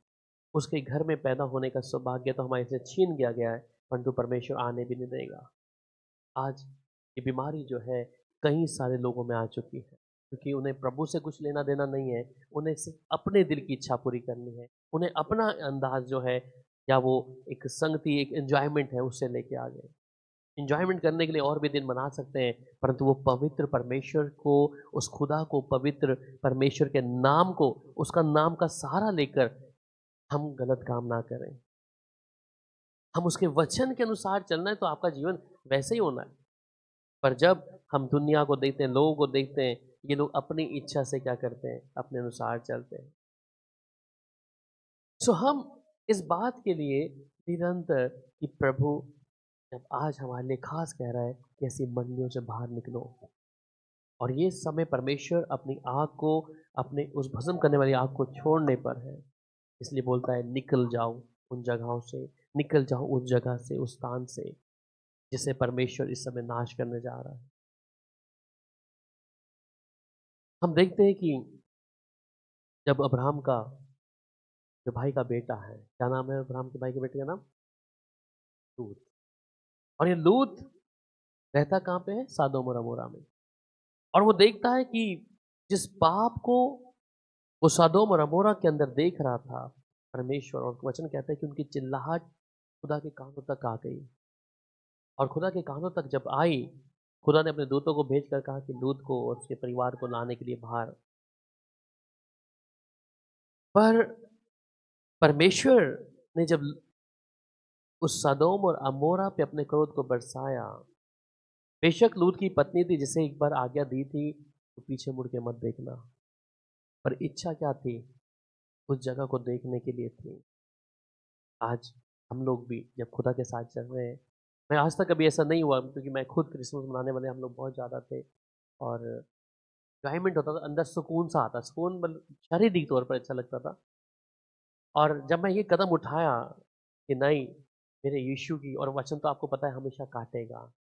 उसके घर में पैदा होने का सौभाग्य तो हमारे से छीन गया है, परंतु परमेश्वर आने भी नहीं देगा। आज ये बीमारी जो है कई सारे लोगों में आ चुकी है, क्योंकि उन्हें प्रभु से कुछ लेना देना नहीं है, उन्हें सिर्फ अपने दिल की इच्छा पूरी करनी है। उन्हें अपना अंदाज जो है या वो एक संगति, एक एंजॉयमेंट है, उससे लेके आ गए। एंजॉयमेंट करने के लिए और भी दिन बना सकते हैं, परंतु वो पवित्र परमेश्वर को, उस खुदा को, पवित्र परमेश्वर के नाम को, उसका नाम का सहारा लेकर हम गलत काम ना करें। हम उसके वचन के अनुसार चलना है तो आपका जीवन वैसे ही होना है। पर जब हम दुनिया को देखते हैं, लोगों को देखते हैं, ये लोग अपनी इच्छा से क्या करते हैं, अपने अनुसार चलते हैं। सो हम इस बात के लिए निरंतर कि प्रभु जब आज हमारे लिए खास कह रहा है कि ऐसी मंडियों से बाहर निकलो, और ये समय परमेश्वर अपनी आग को, अपने उस भस्म करने वाली आग को छोड़ने पर है। इसलिए बोलता है निकल जाओ उन जगहों से, निकल जाओ उस जगह से, उस स्थान से जिसे परमेश्वर इस समय नाश करने जा रहा है। हम देखते हैं कि जब अब्राहम का जो भाई का बेटा है, क्या नाम है अब्राहम के भाई के बेटे का नाम, लूत। और ये लूत रहता कहाँ पे है, सदोम और अमोरा में। और वो देखता है कि जिस पाप को वो सदोम और अमोरा के अंदर देख रहा था, परमेश्वर और वचन कहता है कि उनकी चिल्लाहट खुदा के कानों तक आ गई। और खुदा के कानों तक जब आई, खुदा ने अपने दूतों को भेजकर कहा कि लूत को और उसके परिवार को लाने के लिए बाहर पर परमेश्वर ने जब उस सदोम और अमोरा पे अपने क्रोध को बरसाया, बेशक लूत की पत्नी थी जिसे एक बार आज्ञा दी थी तो पीछे मुड़ के मत देखना, पर इच्छा क्या थी? उस जगह को देखने के लिए थी। आज हम लोग भी जब खुदा के साथ चल रहे हैं, मैं आज तक कभी ऐसा नहीं हुआ क्योंकि मैं खुद क्रिसमस मनाने वाले हम लोग बहुत ज़्यादा थे, और एंजॉयमेंट होता था, अंदर सुकून सा आता, सुकून मतलब शारीरिक तौर पर अच्छा लगता था। और जब मैं ये कदम उठाया कि नहीं, मेरे यीशु की, और वचन तो आपको पता है हमेशा काटेगा,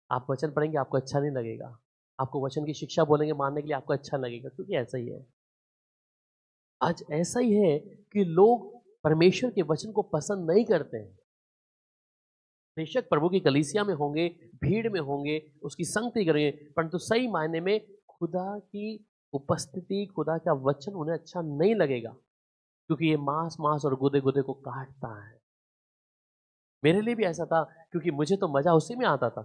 आप वचन पढ़ेंगे आपको अच्छा नहीं लगेगा, आपको वचन की शिक्षा बोलेंगे मानने के लिए आपको अच्छा लगेगा, क्योंकि ऐसा ही है। आज ऐसा ही है कि लोग परमेश्वर के वचन को पसंद नहीं करते हैं। बेशक प्रभु की कलीसिया में होंगे, भीड़ में होंगे, उसकी संगति करेंगे, परंतु सही मायने में खुदा की उपस्थिति, खुदा का वचन उन्हें अच्छा नहीं लगेगा, क्योंकि ये मांस मांस और गुदे गुदे को काटता है। मेरे लिए भी ऐसा था, क्योंकि मुझे तो मजा उसी में आता था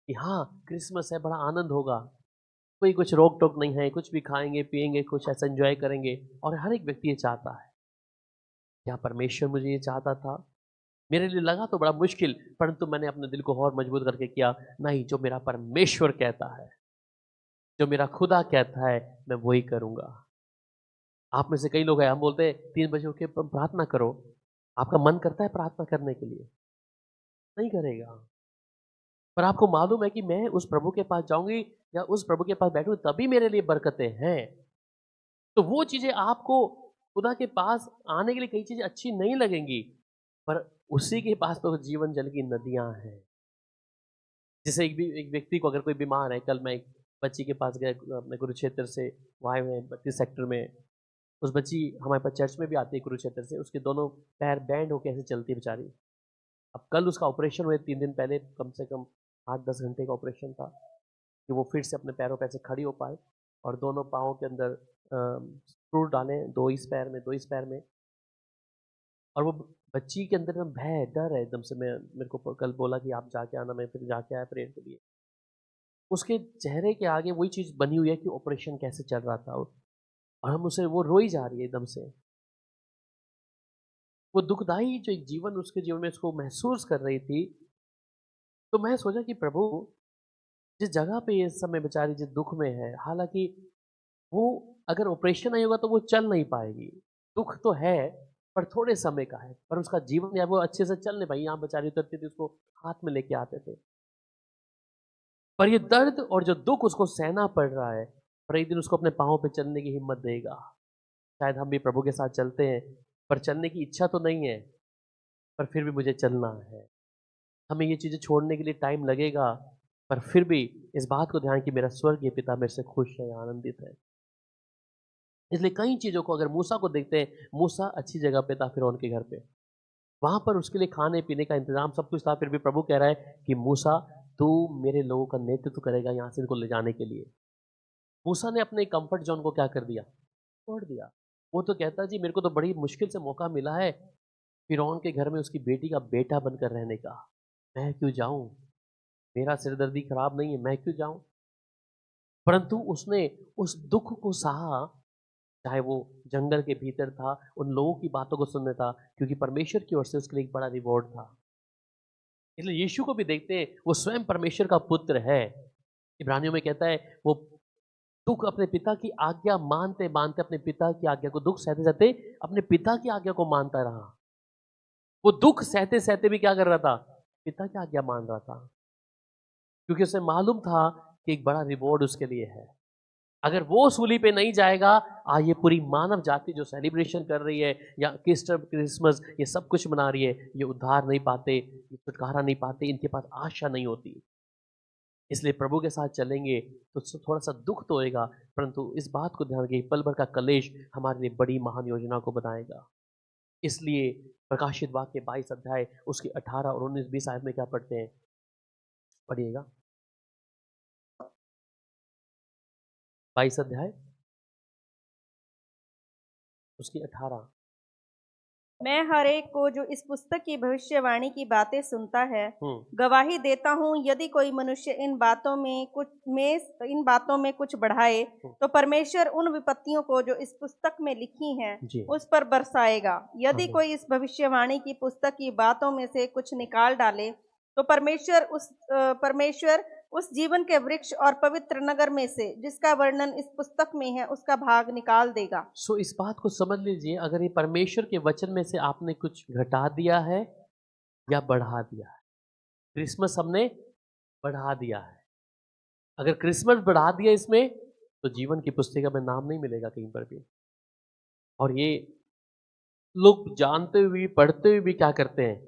कि हाँ क्रिसमस है, बड़ा आनंद होगा, कोई कुछ रोक टोक नहीं है, कुछ भी खाएंगे पिएंगे, कुछ ऐसा एंजॉय करेंगे, और हर एक व्यक्ति ये चाहता है। क्या परमेश्वर मुझे ये चाहता था? मेरे लिए लगा तो बड़ा मुश्किल, परंतु मैंने अपने दिल को और मजबूत करके किया, नहीं, जो मेरा परमेश्वर कहता है, जो मेरा खुदा कहता है, मैं वही करूंगा। आप में से कई लोग हैं, हम बोलते हैं 3 बजे उठ के प्रार्थना करो, आपका मन करता है प्रार्थना करने के लिए? नहीं करेगा। पर आपको मालूम है कि मैं उस प्रभु के पास जाऊंगी या उस प्रभु के पास बैठूंगी तभी मेरे लिए बरकतें हैं। तो वो चीजें आपको खुदा के पास आने के लिए कई चीजें अच्छी नहीं लगेंगी, पर उसी के पास तो जीवन जल की नदियां हैं। जैसे एक व्यक्ति को अगर कोई बीमार है, कल मैं एक बच्ची के पास गया अपने कुरुक्षेत्र से, वहाँ हुए 32 सेक्टर में, उस बच्ची हमारे पास चर्च में भी आती है कुरुक्षेत्र से, उसके दोनों पैर बैंड होकर ऐसे चलती है बेचारी। अब कल उसका ऑपरेशन हुए 3 दिन पहले, कम से कम 8-10 घंटे का ऑपरेशन था कि वो फिर से अपने पैरों पर ऐसे खड़ी हो पाए, और दोनों पाँव के अंदर स्क्रू डालें, 2 इस पैर में 2 इस पैर में। और वो बच्ची के अंदर एकदम भय डर है एकदम से। मेरे को कल बोला कि आप जाके आना, मैं फिर जाके आया प्रेयर के लिए। उसके चेहरे के आगे वही चीज बनी हुई है कि ऑपरेशन कैसे चल रहा था, और हम उसे, वो रोई जा रही है एकदम से। वो दुखदाई जो एक जीवन उसके जीवन में उसको महसूस कर रही थी। तो मैं सोचा कि प्रभु, जिस जगह पे ये समय बेचारी जिस दुख में है, हालांकि वो अगर ऑपरेशन नहीं होगा तो वो चल नहीं पाएगी, दुख तो है पर थोड़े समय का है, पर उसका जीवन या वो अच्छे से चल नहीं पाई। यहाँ बेचारी उतरती थी, उसको हाथ में लेके आते थे, पर ये दर्द और जो दुख उसको सहना पड़ रहा है, पर एक दिन उसको अपने पाँव पे चलने की हिम्मत देगा। शायद हम भी प्रभु के साथ चलते हैं, पर चलने की इच्छा तो नहीं है, पर फिर भी मुझे चलना है। हमें ये चीजें छोड़ने के लिए टाइम लगेगा, पर फिर भी इस बात को ध्यान कि मेरा स्वर्गीय पिता मेरे से खुश है, आनंदित है। इसलिए कई चीजों को, अगर मूसा को देखते हैं, मूसा अच्छी जगह पे था फिरौन के घर पे, वहां पर उसके लिए खाने पीने का इंतजाम सब कुछ था, फिर भी प्रभु कह रहा है कि मूसा, तू मेरे लोगों का नेतृत्व करेगा यहाँ से इनको ले जाने के लिए। मूसा ने अपने कंफर्ट जोन को क्या कर दिया? छोड़ दिया। वो तो कहता जी मेरे को तो बड़ी मुश्किल से मौका मिला है फिरौन के घर में उसकी बेटी का बेटा बनकर रहने का, मैं क्यों जाऊं? मेरा सिरदर्दी खराब नहीं है, मैं क्यों जाऊं? परंतु उसने उस दुख को सहा, चाहे वो जंगल के भीतर था, उन लोगों की बातों को सुनने था, क्योंकि परमेश्वर की ओर से उसके लिए एक बड़ा रिवॉर्ड था। इसलिए यीशु को भी देखते हैं, वो स्वयं परमेश्वर का पुत्र है। इब्रानियों में कहता है वो दुख अपने पिता की आज्ञा मानते मानते, अपने पिता की आज्ञा को, दुख सहते सहते अपने पिता की आज्ञा को मानता रहा। वो दुख सहते सहते भी क्या कर रहा था? पिता की आज्ञा मान रहा था, क्योंकि उसे मालूम था कि एक बड़ा रिवॉर्ड उसके लिए है। अगर वो सूली पे नहीं जाएगा, ये पूरी मानव जाति जो सेलिब्रेशन कर रही है या ईस्टर क्रिसमस ये सब कुछ मना रही है, ये उद्धार नहीं पाते, ये छुटकारा नहीं पाते, इनके पास आशा नहीं होती। इसलिए प्रभु के साथ चलेंगे तो थोड़ा सा दुख तो होएगा, परंतु इस बात को ध्यान रखिए, पल भर का कलेश हमारे लिए बड़ी महान योजना को बनाएगा। इसलिए प्रकाशित वाक्य 22 अध्याय उसके 18 और 19-20 आयत में क्या पढ़ते हैं? पढ़िएगा 22 अध्याय उसकी 18। मैं हर एक को जो इस पुस्तक की भविष्यवाणी की बातें सुनता है गवाही देता हूँ, यदि कोई मनुष्य इन बातों में कुछ बढ़ाए तो परमेश्वर उन विपत्तियों को जो इस पुस्तक में लिखी हैं उस पर बरसाएगा। यदि कोई इस भविष्यवाणी की पुस्तक की बातों में से कुछ निकाल डाले तो परमेश्वर उस जीवन के वृक्ष और पवित्र नगर में से जिसका वर्णन इस पुस्तक में है उसका भाग निकाल देगा। सो इस बात को समझ लीजिए, अगर ये परमेश्वर के वचन में से आपने कुछ घटा दिया है या बढ़ा दिया है। क्रिसमस हमने बढ़ा दिया है, अगर क्रिसमस बढ़ा दिया इसमें तो जीवन की पुस्तिका में नाम नहीं मिलेगा कहीं पर भी। और ये लोग जानते हुए पढ़ते हुए भी क्या करते हैं,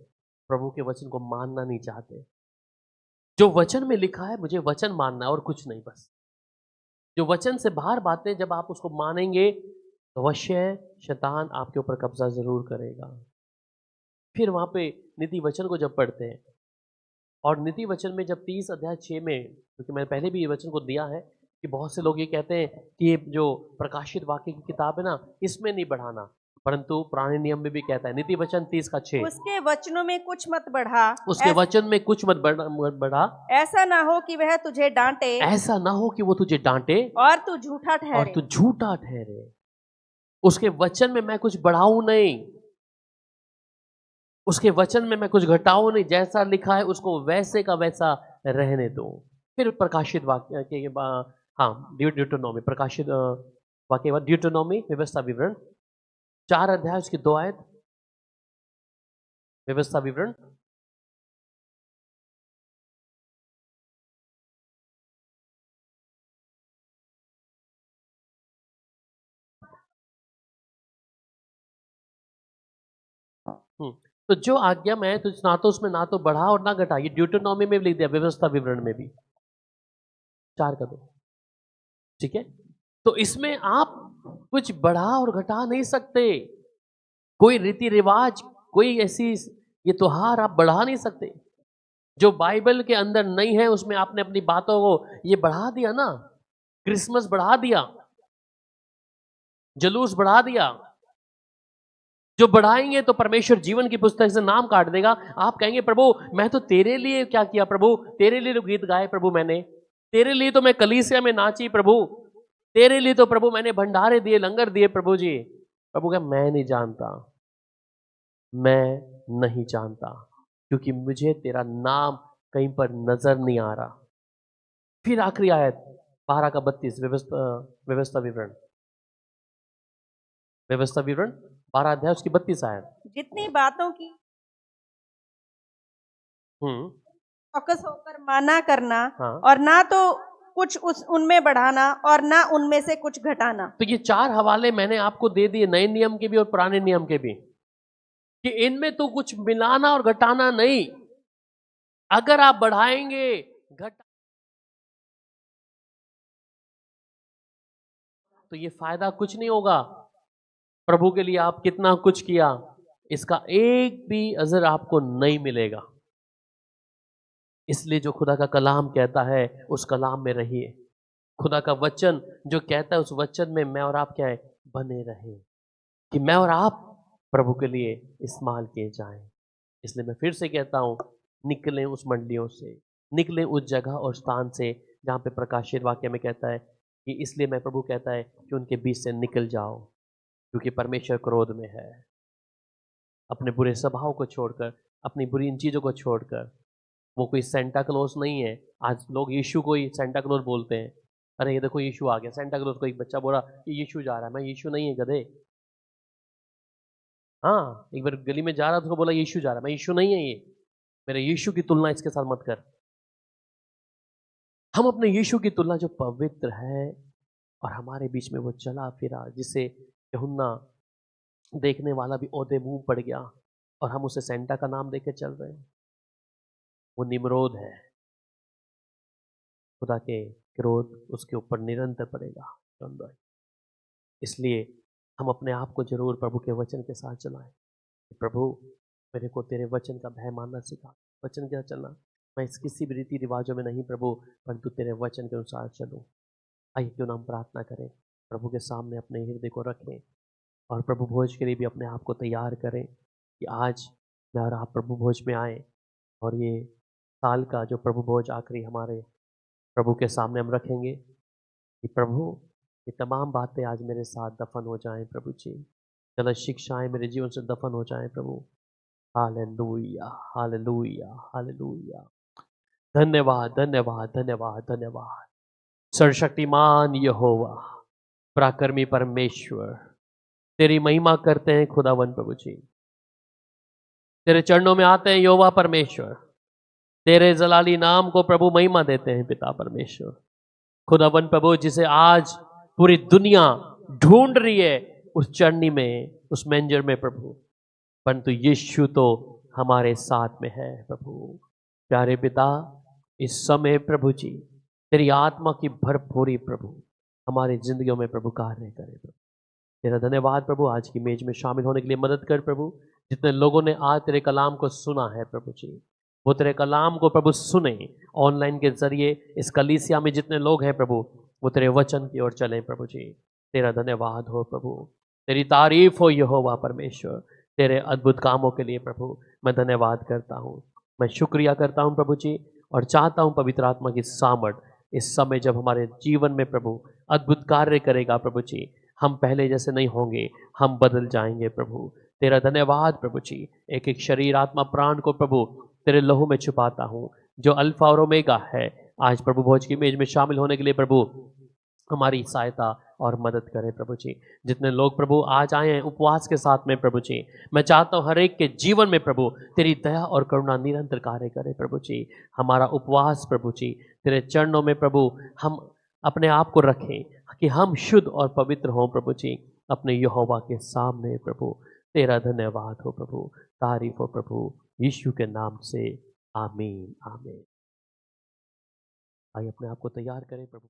प्रभु के वचन को मानना नहीं चाहते। जो वचन में लिखा है मुझे वचन मानना है और कुछ नहीं, बस जो वचन से बाहर बातें जब आप उसको मानेंगे तो अवश्य शैतान आपके ऊपर कब्जा जरूर करेगा। फिर वहां पे नीति वचन को जब पढ़ते हैं और नीति वचन में जब 30 अध्याय 6 में, क्योंकि मैंने पहले भी ये वचन को दिया है कि बहुत से लोग ये कहते हैं कि ये जो प्रकाशित वाक्य की किताब है ना इसमें नहीं बढ़ाना, परंतु पुराने नियम में भी कहता है नीति वचन 30 का 6, उसके वचनों में कुछ मत बढ़ा, उसके वचन में कुछ मत बढ़ा, ऐसा ना हो कि वह तुझे डांटे, ऐसा ना हो कि वो तुझे डांटे और तू झूठा ठहरे। उसके वचन में मैं कुछ बढ़ाऊं नहीं, उसके वचन में मैं कुछ घटाऊं नहीं, जैसा लिखा है उसको वैसे का वैसा रहने दो। फिर प्रकाशित वाक्य के ड्यूटोनॉमी, प्रकाशित वाक्य बाद ड्यूटोनॉमी व्यवस्था विवरण 4 अध्याय उसकी 2 आयत, व्यवस्था विवरण तो जो आज्ञा मैं तुझ ना तो उसमें ना तो बढ़ा और ना घटा, ये ड्यूटोनॉमी में भी लिख दिया, व्यवस्था विवरण में भी 4 का 2, ठीक है। तो इसमें आप कुछ बढ़ा और घटा नहीं सकते, कोई रीति रिवाज, कोई ऐसी ये त्योहार आप बढ़ा नहीं सकते। जो बाइबल के अंदर नहीं है उसमें आपने अपनी बातों को ये बढ़ा दिया ना, क्रिसमस बढ़ा दिया, जुलूस बढ़ा दिया। जो बढ़ाएंगे तो परमेश्वर जीवन की पुस्तक से नाम काट देगा। आप कहेंगे प्रभु मैं तो तेरे लिए क्या किया प्रभु, तेरे लिए तो गीत गाए प्रभु, मैंने तेरे लिए तो मैं कलीसिया में नाची प्रभु, तेरे लिए तो प्रभु मैंने भंडारे दिए, लंगर दिए प्रभु जी। प्रभु क्या मैं नहीं जानता, मैं नहीं जानता, क्योंकि मुझे तेरा नाम कहीं पर नजर नहीं आ रहा। फिर आखिरी आयत 12 का 32 व्यवस्था विवरण 12 अध्याय उसकी 32 आयत, जितनी बातों की चौकस होकर माना करना, और ना तो कुछ उनमें बढ़ाना और ना उनमें से कुछ घटाना। तो ये 4 हवाले मैंने आपको दे दिए, नए नियम के भी और पुराने नियम के भी, कि इनमें तो कुछ मिलाना और घटाना नहीं। अगर आप बढ़ाएंगे तो ये फायदा कुछ नहीं होगा। प्रभु के लिए आप कितना कुछ किया, इसका एक भी अजर आपको नहीं मिलेगा। इसलिए जो खुदा का कलाम कहता है उस कलाम में रहिए। खुदा का वचन जो कहता है उस वचन में मैं और आप क्या है, बने रहे, कि मैं और आप प्रभु के लिए इस्तेमाल किए जाएं। इसलिए मैं फिर से कहता हूं, निकलें उस मंडियों से, निकलें उस जगह और स्थान से जहां पे प्रकाशित वाक्य में कहता है कि इसलिए मैं प्रभु कहता है कि उनके बीच से निकल जाओ, क्योंकि परमेश्वर क्रोध में है। अपने बुरे स्वभाव को छोड़कर, अपनी बुरी इन चीज़ों को छोड़कर, वो कोई सेंटा क्लॉज नहीं है। आज लोग यीशु को ही सेंटा क्लॉज बोलते हैं। अरे ये देखो यीशु आ गया, सेंटा क्लॉज को एक बच्चा बोला कि यीशु जा रहा है, मैं यीशु नहीं है गधे। हाँ, एक बार गली में जा रहा था, उसको बोला यीशु जा रहा है, मैं यीशु नहीं है ये, मेरे यीशु की तुलना इसके साथ मत कर। हम अपने यीशु की तुलना जो पवित्र है और हमारे बीच में वो चला फिरा, जिसे यूहन्ना देखने वाला भी ओदे मुंह पड़ गया और हम उसे सेंटा का नाम देके चल रहे हैं, वो निम्रोद है। खुदा के क्रोध उसके ऊपर निरंतर पड़ेगा। इसलिए हम अपने आप को जरूर प्रभु के वचन के साथ चलाएं। प्रभु मेरे को तेरे वचन का भय मानना सिखा, वचन क्या चलना, मैं इस किसी भी रीति रिवाजों में नहीं प्रभु, परंतु तेरे वचन के अनुसार चलूं। आइए क्यों ना हम प्रार्थना करें, प्रभु के सामने अपने हृदय को रखें और प्रभु भोज के लिए भी अपने आप को तैयार करें। कि आज मैं और आप प्रभु भोज में आए और ये साल का जो प्रभु भोज आखिरी हमारे प्रभु के सामने हम रखेंगे कि प्रभु ये तमाम बातें आज मेरे साथ दफन हो जाएं प्रभु जी, गलत शिक्षाएं मेरे जीवन से दफन हो जाएं प्रभु। Hallelujah, hallelujah, hallelujah. धन्यवाद, धन्यवाद, धन्यवाद, धन्यवाद। सर्वशक्तिमान यहोवा, पराक्रमी परमेश्वर, तेरी महिमा करते हैं खुदावन प्रभु जी। तेरे चरणों में आते हैं यहोवा परमेश्वर, तेरे जलाली नाम को प्रभु महिमा देते हैं पिता परमेश्वर। खुदावन प्रभु जिसे आज पूरी दुनिया ढूंढ रही है उस चरनी में, उस मेंजर में प्रभु, परंतु यीशु तो हमारे साथ में है प्रभु। प्यारे पिता, इस समय प्रभु जी तेरी आत्मा की भरपूरी प्रभु हमारी जिंदगियों में प्रभु कार्य करे प्रभु। तेरा धन्यवाद प्रभु, आज की मेज में शामिल होने के लिए मदद कर प्रभु। जितने लोगों ने आज तेरे कलाम को सुना है प्रभु जी, वो तेरे कलाम को प्रभु सुने ऑनलाइन के जरिए। इस कलीसिया में जितने लोग हैं प्रभु, वो तेरे वचन की ओर चलें प्रभु जी। तेरा धन्यवाद हो प्रभु, तेरी तारीफ हो यहोवा परमेश्वर। तेरे अद्भुत कामों के लिए प्रभु मैं धन्यवाद करता हूँ, मैं शुक्रिया करता हूँ प्रभु जी, और चाहता हूँ पवित्र आत्मा की सामर्थ इस समय जब हमारे जीवन में प्रभु अद्भुत कार्य करेगा प्रभु जी, हम पहले जैसे नहीं होंगे, हम बदल जाएंगे प्रभु। तेरा धन्यवाद प्रभु जी। एक एक शरीर आत्मा प्राण को प्रभु तेरे लहू में छुपाता हूँ, जो अल्फा और ओमेगा है। आज प्रभु भोज की मेज में शामिल होने के लिए प्रभु हमारी सहायता और मदद करें प्रभु जी। जितने लोग प्रभु आज आए हैं उपवास के साथ में प्रभु जी, मैं चाहता हूँ हर एक के जीवन में प्रभु तेरी दया और करुणा निरंतर कार्य करे प्रभु जी। हमारा उपवास प्रभु जी तेरे चरणों में प्रभु हम अपने आप को रखें कि हम शुद्ध और पवित्र हों प्रभु जी अपने यहोवा के सामने प्रभु। तेरा धन्यवाद हो प्रभु, तारीफ हो प्रभु, यीशु के नाम से आमीन, आमीन। आइए अपने आप को तैयार करें प्रभु।